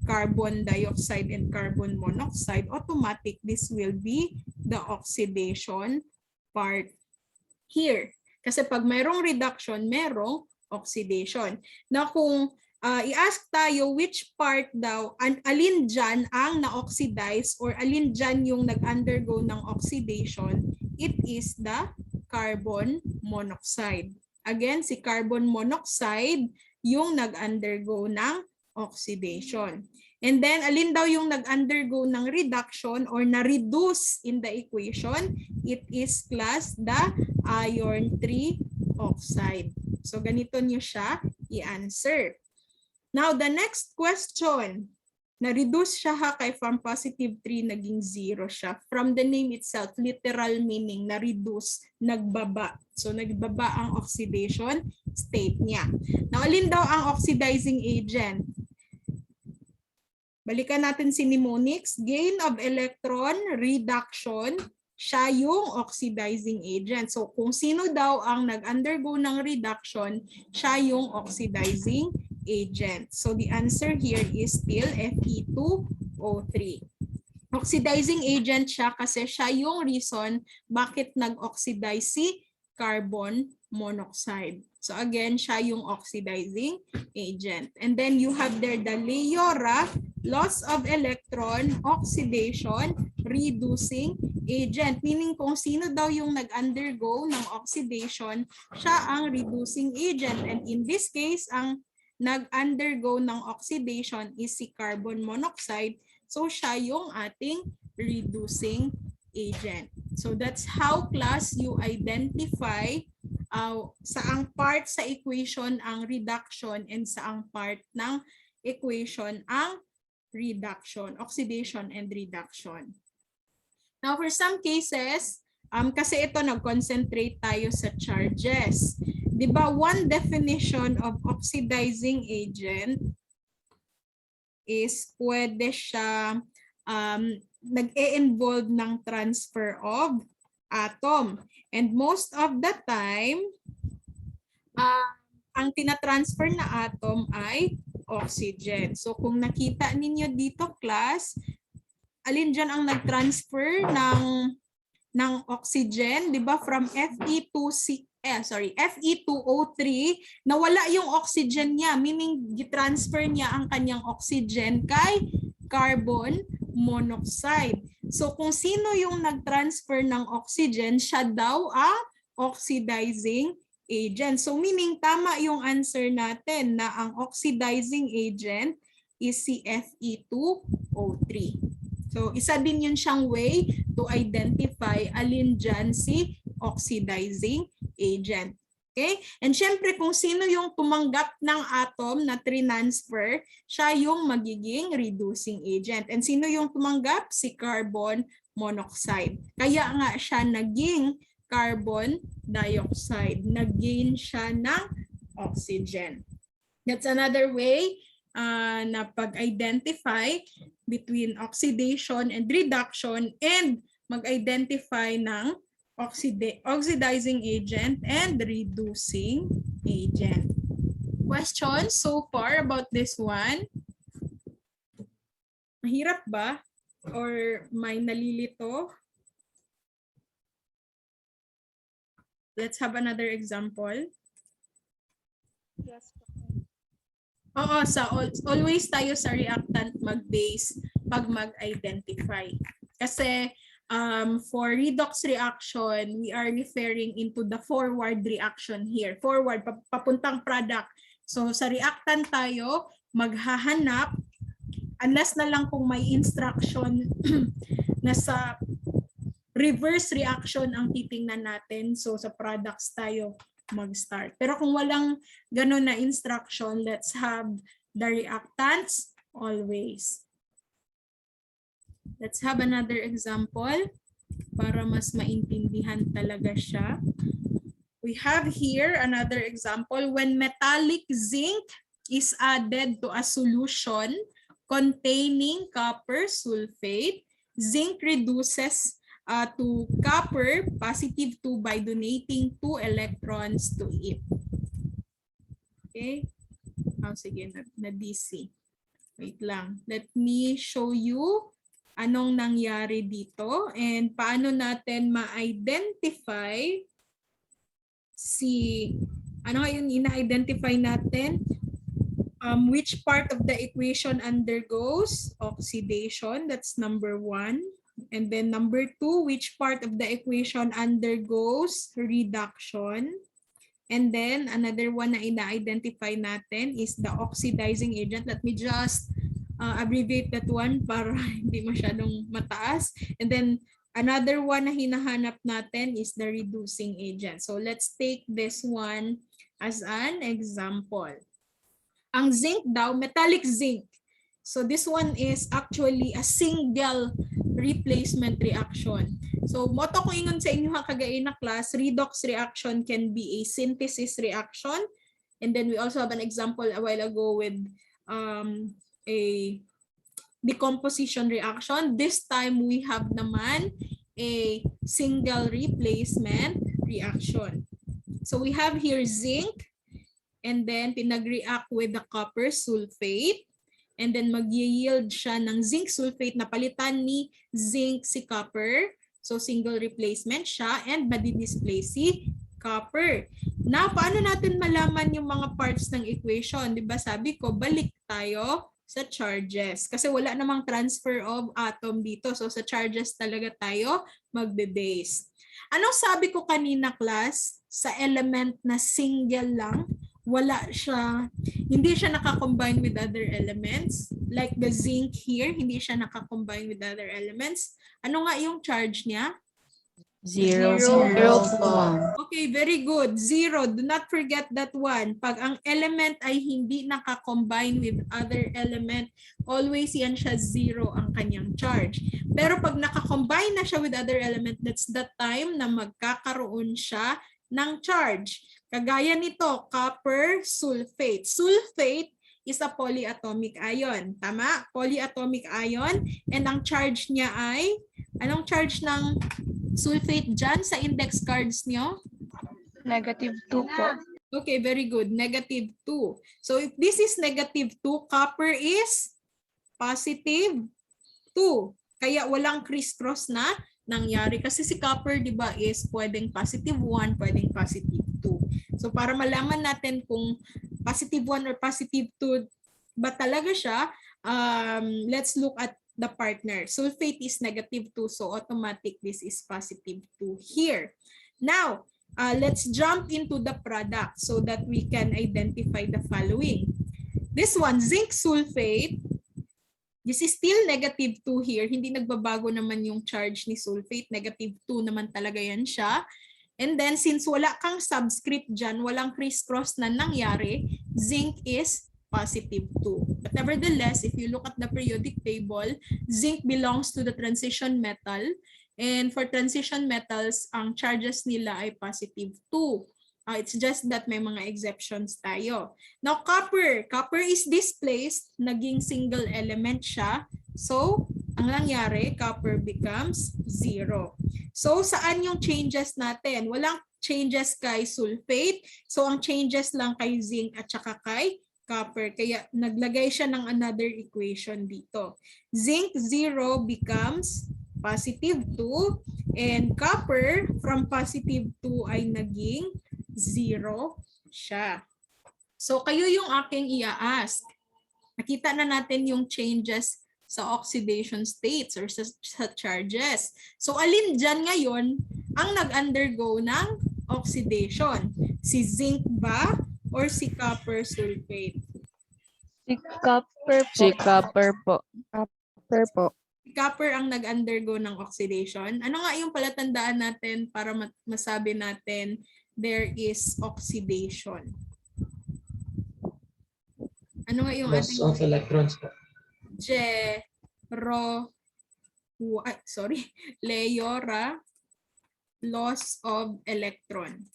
carbon dioxide and carbon monoxide, automatic this will be the oxidation part here. Kasi pag mayroong reduction, mayroong oxidation. Na kung i-ask tayo which part daw, alin dyan ang na-oxidize or alin dyan yung nag-undergo ng oxidation, it is the carbon monoxide. Again, si carbon monoxide yung nag-undergo ng oxidation. And then, alin daw yung nag-undergo ng reduction or na-reduce in the equation, it is class the iron 3 oxide. So, ganito nyo siya i-answer. Now, the next question, na-reduce siya kay from positive 3, naging 0 siya. From the name itself, literal meaning, na-reduce, nagbaba. So, nagbaba ang oxidation state niya. Now, alin daw ang oxidizing agent? Balikan natin si mnemonics. Gain of electron reduction, siya yung oxidizing agent. So kung sino daw ang nag-undergo ng reduction, siya yung oxidizing agent. So the answer here is still Fe2O3. Oxidizing agent siya kasi siya yung reason bakit nag-oxidize si carbon monoxide. So again, siya yung oxidizing agent. And then you have there the Leora, loss of electron, oxidation, reducing agent. Meaning kung sino daw yung nag-undergo ng oxidation, siya ang reducing agent. And in this case, ang nag-undergo ng oxidation is si carbon monoxide. So siya yung ating reducing agent. So that's how class you identify saang part sa equation ang reduction and saang part ng equation ang reduction, oxidation and reduction. Now for some cases, kasi ito nag-concentrate tayo sa charges. 'Di ba, one definition of oxidizing agent is pwede siya nag-e-involve ng transfer of atom. And most of the time, ang tinatransfer na atom ay oxygen. So kung nakita ninyo dito, class, alin dyan ang nag-transfer ng oxygen, di ba? From Fe2O3, nawala yung oxygen niya, meaning gitransfer niya ang kanyang oxygen kay carbon monoxide. So kung sino yung nag-transfer ng oxygen, siya daw ang oxidizing agent. So meaning tama yung answer natin na ang oxidizing agent is si Fe2O3. So isa din yun siyang way to identify alin dyan si oxidizing agent. Okay? And syempre kung sino yung tumanggap ng atom na transfer, siya yung magiging reducing agent. And sino yung tumanggap? Si carbon monoxide. Kaya nga siya naging carbon dioxide. Nag-gain siya ng oxygen. That's another way na pag-identify between oxidation and reduction and mag-identify ng oxidizing agent and reducing agent. Questions so far about this one? Mahirap ba? Or may nalilito? Let's have another example. Yes. Oo, always tayo sa reactant mag-base pag mag-identify. Kasi for redox reaction, we are referring into the forward reaction here. Forward, papuntang product. So sa reactant tayo, maghahanap, unless na lang kung may instruction na sa reverse reaction ang titingnan natin. So sa products tayo mag-start. Pero kung walang ganun na instruction, let's have the reactants always. Let's have another example para mas maintindihan talaga siya. We have here another example. When metallic zinc is added to a solution containing copper sulfate, zinc reduces to copper +2 by donating 2 electrons to it. Okay? Sige, na DC. Wait lang. Let me show you anong nangyari dito and paano natin ma-identify ano yung ina-identify natin? Which part of the equation undergoes oxidation? That's number 1. And then number 2, which part of the equation undergoes reduction? And then another one na ina-identify natin is the oxidizing agent. Let me just abbreviate that one para hindi masyadong mataas. And then another one na hinahanap natin is the reducing agent. So let's take this one as an example. Ang zinc daw, metallic zinc. So this one is actually a single replacement reaction. So moto ko ingon sa inyo kagay na class, redox reaction can be a synthesis reaction. And then we also have an example a while ago with a decomposition reaction. This time we have naman a single replacement reaction. So we have here zinc and then pinag-react with the copper sulfate and then mag-yield siya ng zinc sulfate na palitan ni zinc si copper. So single replacement siya and madi-displace si copper. Now, paano natin malaman yung mga parts ng equation? Di ba sabi ko, balik tayo sa charges. Kasi wala namang transfer of atom dito. So sa charges talaga tayo magbe-base. Anong sabi ko kanina, class? Sa element na single lang, wala siya, hindi siya nakakombine with other elements. Like the zinc here, hindi siya nakakombine with other elements. Ano nga yung charge niya? Zero. Zero po, ma'am. Okay, very good. 0. Do not forget that one. Pag ang element ay hindi nakakombine with other element, always yan siya 0 ang kanyang charge. Pero pag nakakombine na siya with other element, that's the time na magkakaroon siya ng charge. Kagaya nito, copper sulfate. Sulfate is a polyatomic ion. Tama? Polyatomic ion. And ang charge niya ay, anong charge ng sulfate dyan sa index cards niyo? -2 po. Okay, very good. -2. So if this is -2, copper is +2. Kaya walang crisscross na nangyari. Kasi si copper, di ba, is pwedeng +1, pwedeng +2. So para malaman natin kung +1 or +2 ba talaga siya, let's look at the partner. Sulfate is -2, so automatic this is +2 here. Now, let's jump into the product so that we can identify the following. This one, zinc sulfate, this is still -2 here. Hindi nagbabago naman yung charge ni sulfate. -2 naman talaga yan siya. And then, since wala kang subscript dyan, walang crisscross na nangyari, zinc is +2. But nevertheless, if you look at the periodic table, zinc belongs to the transition metal. And for transition metals, ang charges nila ay +2. It's just that may mga exceptions tayo. Now, copper. Copper is displaced. Naging single element siya. So, ang nangyari, copper becomes 0. So, saan yung changes natin? Walang changes kay sulfate. So, ang changes lang kay zinc at saka kay copper. Kaya naglagay siya ng another equation dito. Zinc 0 becomes +2 and copper from +2 ay naging 0 siya. So kayo yung aking i-ask. Nakita na natin yung changes sa oxidation states or sa charges. So alin dyan ngayon ang nag-undergo ng oxidation? Si zinc ba or si copper sulfate? Si copper po. Si copper po. Copper po. Si copper ang nag-undergo ng oxidation. Ano nga yung palatandaan natin para masabi natin there is oxidation? Ano nga yung Loss ating of electrons po. Leora, loss of electron.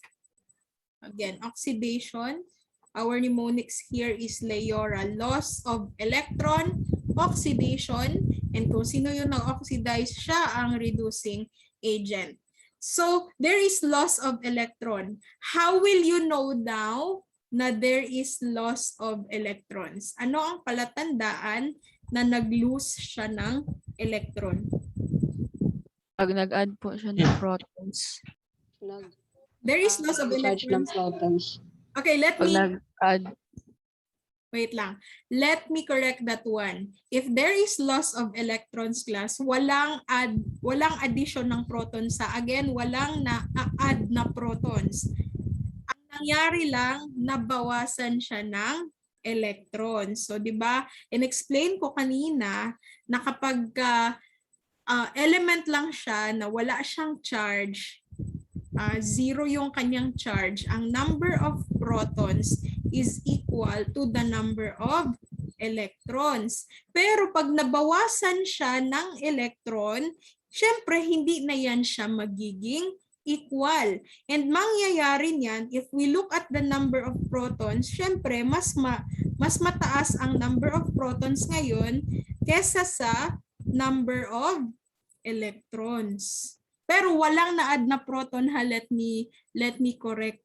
Again, oxidation. Our mnemonics here is Leora, loss of electron, oxidation, and kung sino yung nag-oxidize, siya ang reducing agent. So, there is loss of electron. How will you know now na there is loss of electrons? Ano ang palatandaan na nag-lose siya ng electron? Pag nag-add po siya ng protons. There is loss of Charge ng electrons. protons. Okay, let Pag me nag-add, wait lang. Let me correct that one. If there is loss of electrons, class, walang addition ng protons sa walang na-add na protons. Ang nangyari lang, nabawasan siya ng electrons. So, 'di ba? In-explain ko kanina na kapag element lang siya na wala siyang charge, 0 yung kanyang charge, ang number of protons is equal to the number of electrons. Pero pag nabawasan siya ng electron, syempre hindi na yan siya magiging equal. And mangyayari niyan, if we look at the number of protons, syempre mas mataas ang number of protons ngayon kesa sa number of electrons. Pero walang na-add na proton ha. Let me correct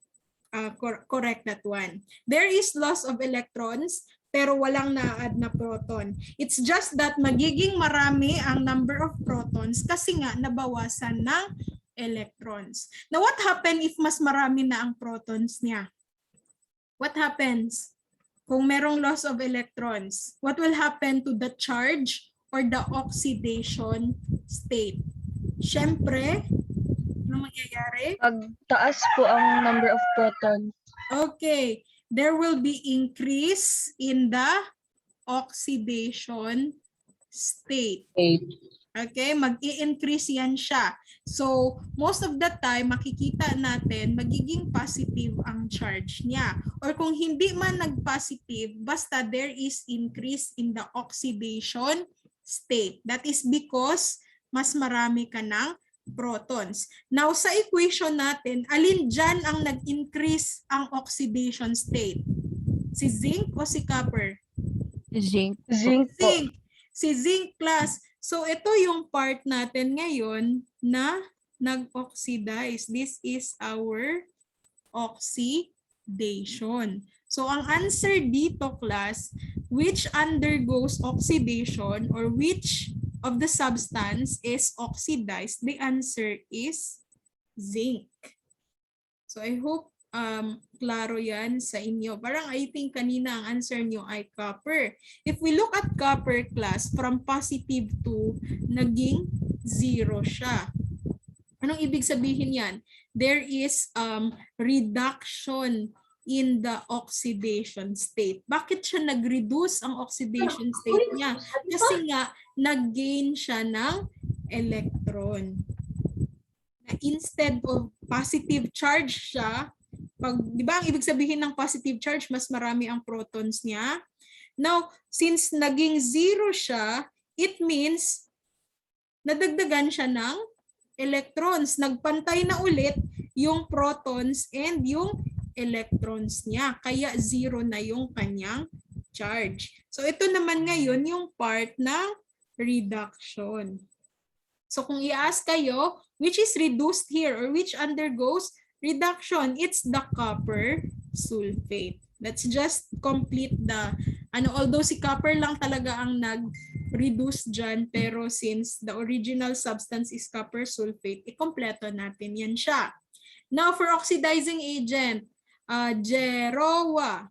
that one. There is loss of electrons pero walang na-add na proton. It's just that magiging marami ang number of protons kasi nga nabawasan ng electrons. Now, what happens if mas marami na ang protons niya? What happens kung merong loss of electrons? What will happen to the charge or the oxidation state? Siyempre, ano mangyayari? Pagtaas po ang number of protons. Okay, there will be increase in the oxidation state. Okay, mag-i-increase yan siya. So, most of the time, makikita natin, magiging positive ang charge niya. Or kung hindi man nag-positive, basta there is increase in the oxidation state. That is because mas marami ka ng protons. Now, sa equation natin, alin dyan ang nag-increase ang oxidation state? Si zinc o si copper? Zinc. Zinc po. Zinc. Si zinc class. So, ito yung part natin ngayon na nag-oxidize. This is our oxidation. So, ang answer dito, class, which undergoes oxidation or which of the substance is oxidized? The answer is zinc. So, I hope klaro yan sa inyo. Parang I think kanina ang answer nyo ay copper. If we look at copper, class, from positive to naging 0 siya. Anong ibig sabihin yan? There is reduction in the oxidation state. Bakit siya nag-reduce ang oxidation state niya? Kasi nga, nag-gain siya ng electron. Na instead of positive charge siya, di ba ang ibig sabihin ng positive charge, mas marami ang protons niya. Now, since naging 0 siya, it means nadagdagan siya ng electrons. Nagpantay na ulit yung protons and yung electrons niya. Kaya 0 na yung kanyang charge. So, ito naman ngayon yung part ng reduction. So, kung i-ask kayo, which is reduced here or which undergoes reduction, it's the copper sulfate. Let's just complete the, although si copper lang talaga ang nag-reduce dyan, pero since the original substance is copper sulfate, ikompleto natin yan siya. Now, for oxidizing agent, Jerowa.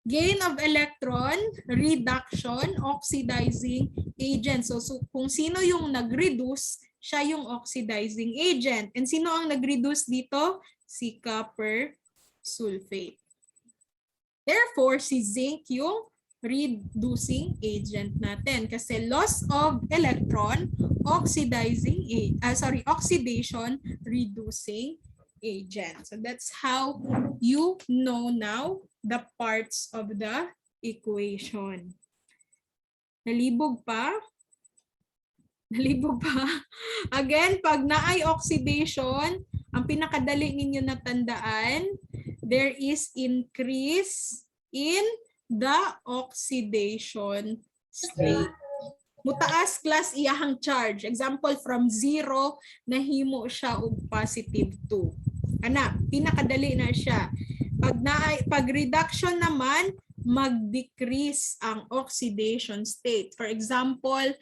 Gain of electron, reduction, oxidizing agent. So kung sino yung nag-reduce, siya yung oxidizing agent. And sino ang nag-reduce dito? Si copper sulfate. Therefore, si zinc yung reducing agent natin. Kasi loss of electron, oxidation, reducing agent. So that's how you know now the parts of the equation. Nalibog pa? Nalibog pa? Again, pag naay oxidation, ang pinakadali ninyo na tandaan, there is increase in the oxidation state. Mutaas class iyahang charge. Example, from 0, nahimo siya og positive 2. Ana, pinakadali na siya. Pag reduction naman, mag-decrease ang oxidation state. For example,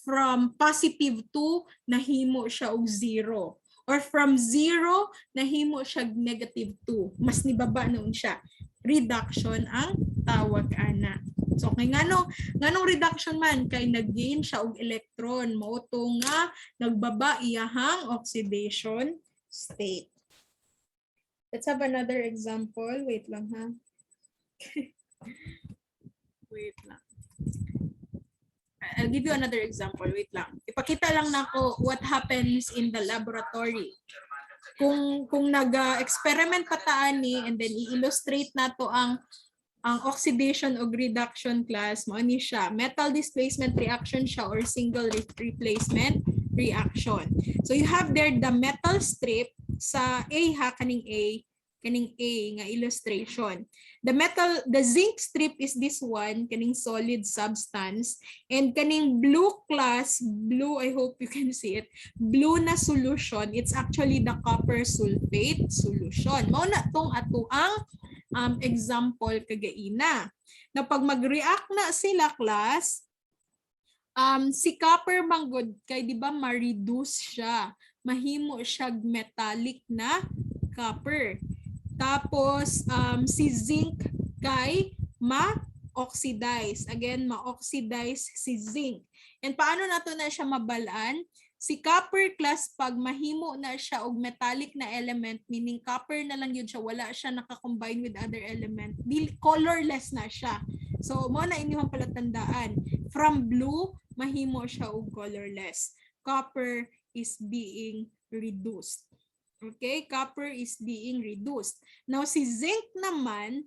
from positive 2, nahimo siya og 0. Or from 0, nahimo siya negative 2. Mas nibaba noon siya. Reduction ang tawag ana. So kay nganong reduction man kay nag-gain siya og electron, mao to nga nagbaba iyahang oxidation state. Let's have another example. Wait lang ha. Wait lang. I'll give you another example. Wait lang. Ipakita lang nako what happens in the laboratory. Kung nag-experiment pa taan ni and then i-illustrate nato ang oxidation o reduction class, mo ni siya. Metal displacement reaction siya or single replacement reaction. So you have there the metal strip sa A ha, kaning A nga illustration. The zinc strip is this one, kaning solid substance, and kaning blue class, blue, I hope you can see it, blue na solution, it's actually the copper sulfate solution. Mao na tong ato ang example kagaina. Na pag mag-react na sila class, Si copper manggod kay di ba ma-reduce siya. Mahimo siya metallic na copper. Tapos si zinc kay ma-oxidize. Again, ma-oxidize si zinc. And paano nato na siya mabalaan? Si copper class pag mahimo na siya og metallic na element, meaning copper na lang yun siya, wala siya naka-combine with other element, colorless na siya. So mo na inyong palatandaan. From blue, mahimo siya og colorless. Copper is being reduced. Okay, copper is being reduced. Now si zinc naman,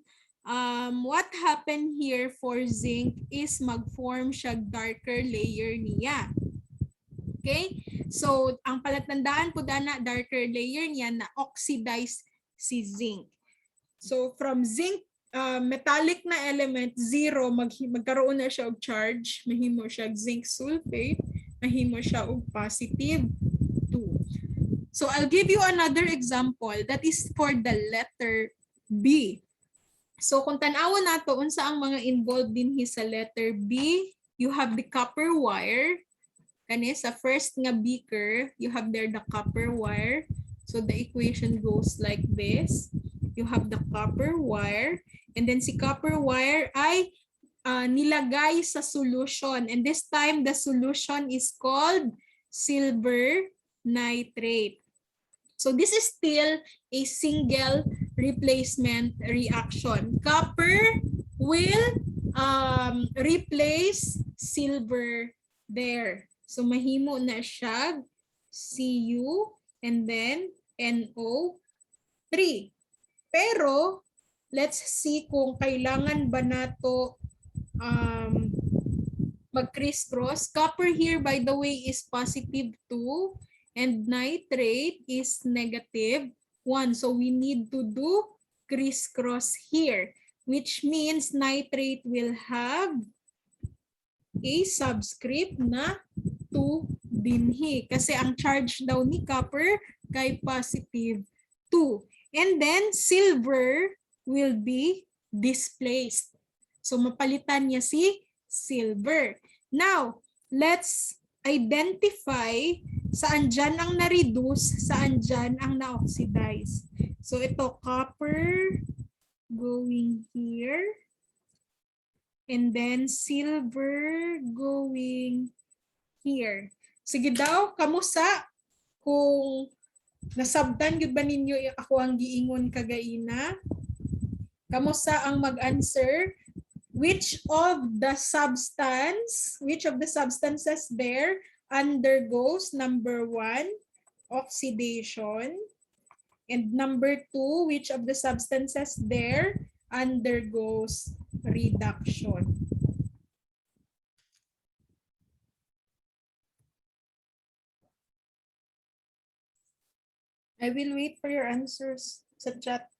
what happened here for zinc is mag-form siya darker layer niya. Okay? So, ang palatandaan po na darker layer niya na oxidize si zinc. So, from zinc, metallic na element, 0, magkaroon na siya og charge. Mahimo siya zinc sulfate. Mahimo siya og positive 2. So, I'll give you another example. That is for the letter B. So, kung tanawan nato unsa ang mga involved din sa letter B, you have the copper wire. Kani sa first nga beaker, you have there the copper wire. So the equation goes like this. You have the copper wire, and then si copper wire ay nilagay sa solution. And this time the solution is called silver nitrate. So this is still a single replacement reaction. Copper will replace silver there. So mahimo na siya Cu and then NO3. Pero let's see kung kailangan ba nato mag-criss-cross. Copper here by the way is positive 2 and nitrate is negative 1. So we need to do criss-cross here, which means nitrate will have a subscript na 2 dinhi. Kasi ang charge daw ni copper kay positive 2. And then silver will be displaced. So mapalitan niya si silver. Now, let's identify saan dyan ang na-reduce, saan dyan ang na-oxidize. So ito copper going here. And then silver going here. Sige daw, kamusta kung nasabtan gyud ba ninyo ako ang giingon kagaina? Kamusta ang mag-answer? Which of the substances there undergoes number 1, oxidation, and number 2, which of the substances there undergoes reduction? I will wait for your answers sa chat.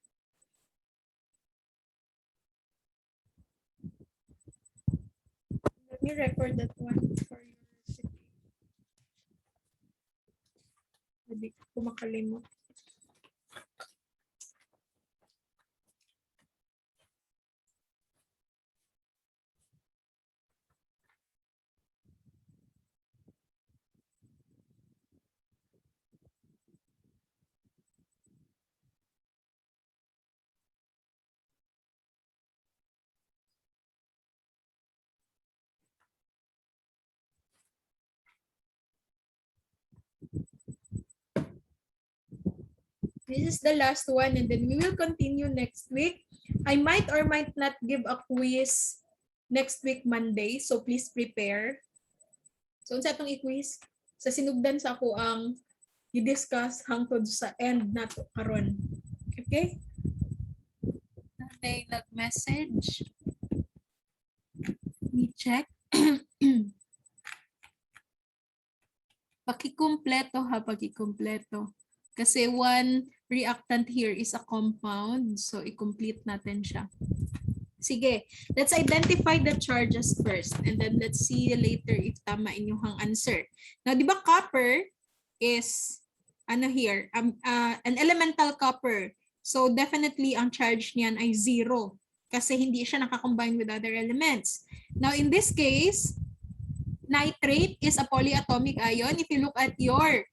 Let me record that one for your recipe. Hindi ko makalimot. This is the last one, and then we will continue next week. I might or might not give a quiz next week Monday, so please prepare. So unsa itong i-quiz? Sa sinugdan sa ako ang i-discuss hangtod sa end nato karon. Okay? May nag-message. We check. Pakikumpleto ha, pakikumpleto. Kasi one reactant here is a compound. So, i-complete natin siya. Sige, let's identify the charges first. And then let's see later if tama inyong answer. Now, di ba copper is, ano here, an elemental copper. So, definitely ang charge niyan ay 0. Kasi hindi siya nakakombine with other elements. Now, in this case, Nitrate is a polyatomic ion. If you look at your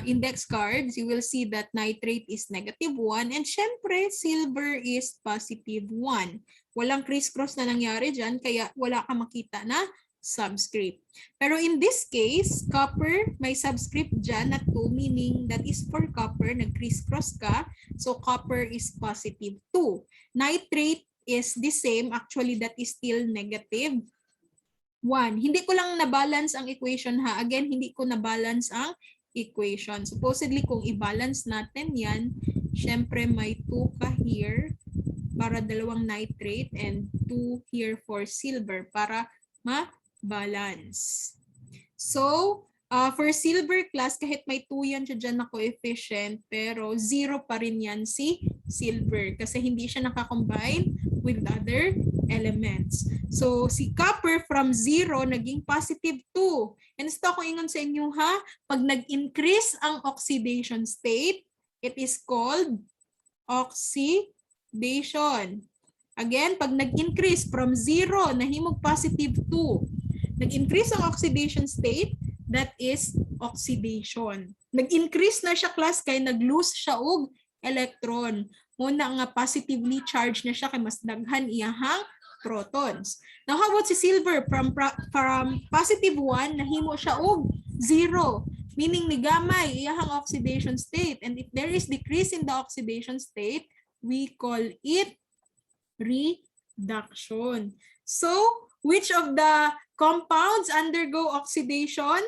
index cards, you will see that nitrate is -1 and syempre silver is +1. Walang crisscross na nangyari dyan kaya wala kang makita na subscript. Pero in this case, copper may subscript dyan na 2, meaning that is for copper, nag-crisscross ka. So copper is +2. Nitrate is the same. Actually, that is still -1. Hindi ko lang na-balance ang equation ha. Again, hindi ko na-balance ang equation. Supposedly, kung i-balance natin yan, syempre may 2 ka here para dalawang nitrate and 2 here for silver para ma-balance. So, for silver class, kahit may 2 yan dyan na coefficient, pero 0 pa rin yan si silver kasi hindi siya nakakombine with other elements. So, si copper from 0 naging +2. And ito ako ingon sa inyo ha, pag nag-increase ang oxidation state, it is called oxidation. Again, pag nag-increase from 0, nahimog +2, nag-increase ang oxidation state, that is oxidation. Nag-increase na siya class kay nag-lose siya og electron. Muna nga positively charged na siya kay mas daghan iyahang protons. Now how about si silver? From +1 nahimo siya og 0, meaning ni gamay iyahang oxidation state, and if there is decrease in the oxidation state, we call it reduction. So which of the compounds undergoes oxidation?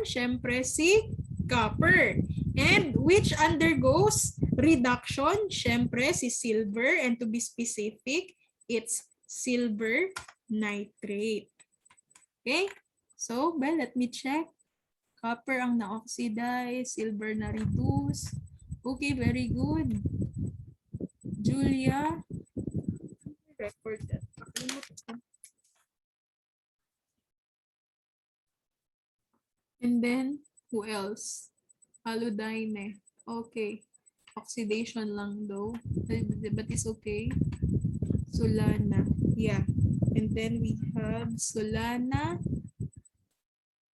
Syempre si copper. And which undergoes reduction? Syempre si silver, and to be specific, it's silver nitrate. Okay? So, well, let me check. Copper ang na-oxidize, silver na-reduce. Okay, very good. Julia. Record that. And then, who else? Allodyne. Okay. Oxidation lang though. But it's okay. Solana. Yeah. And then we have Solana.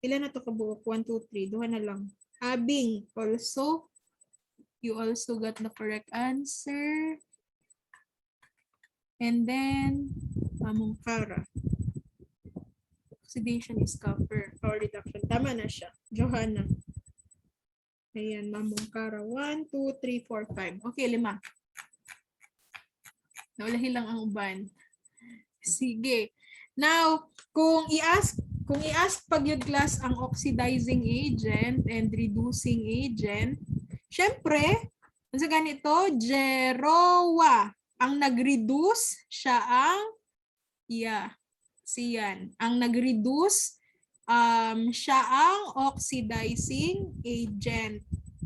Ilan na to kabuok? 1, 2, 3. Duha na lang. Abing also. You also got the correct answer. And then, Mamongkara. Oxidation is copper. Or reduction. Tama na siya. Johanna. Ayan, Mamongkara. 1, 2, 3, 4, 5. Okay, 5. Naulahi lang ang uban. Sige. Now, kung i-ask pag yung class ang oxidizing agent and reducing agent, syempre, sa ganito, Jerowa. Ang nag-reduce, siya ang, siyan. Ang nag-reduce, siya ang oxidizing agent.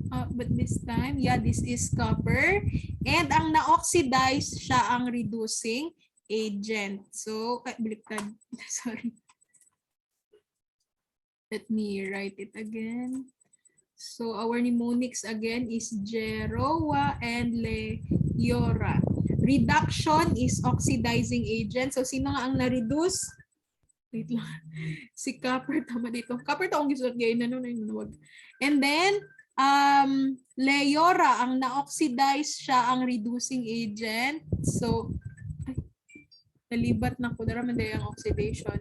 But this time, this is copper. And ang na-oxidize, siya ang reducing agent. So, baliktad. Sorry. Let me write it again. So, our mnemonics again is Jerowa and Leora. Reduction is oxidizing agent. So, sino nga ang na-reduce? Wait lang. Si copper, tama dito. Copper to ang gisulat ngayon. And then, Leora, ang na-oxidize siya ang reducing agent. So, nalibat na ko. Dara man ang oxidation.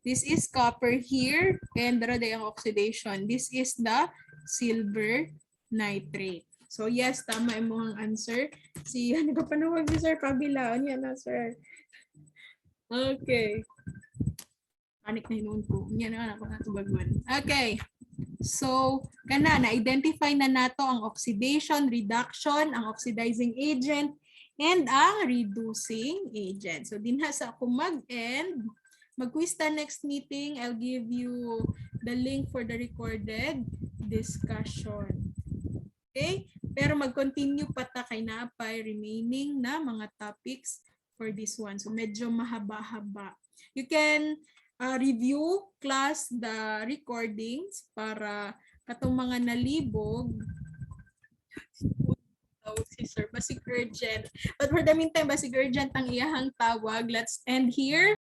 This is copper here. And dara ang oxidation. This is the silver nitrate. So, yes, tama mo ang answer. Nagpapanawag si Sir Kabila. Ano yan na, sir? Okay. Panik na hinuon ko. Yan na ako natubagwan. Okay. So, na-identify na nato ang oxidation, reduction, ang oxidizing agent, and ang reducing agent. So, dinha sa ako mag-end. Mag-quiz ta next meeting. I'll give you the link for the recorded discussion. Okay? Pero mag-continue pa ta kay napay remaining na mga topics for this one. So, medyo mahaba-haba. You can review class the recordings para katong mga nalibog si Sir basig urgent. But for the meantime, basig urgent ang iyahang tawag. Let's end here.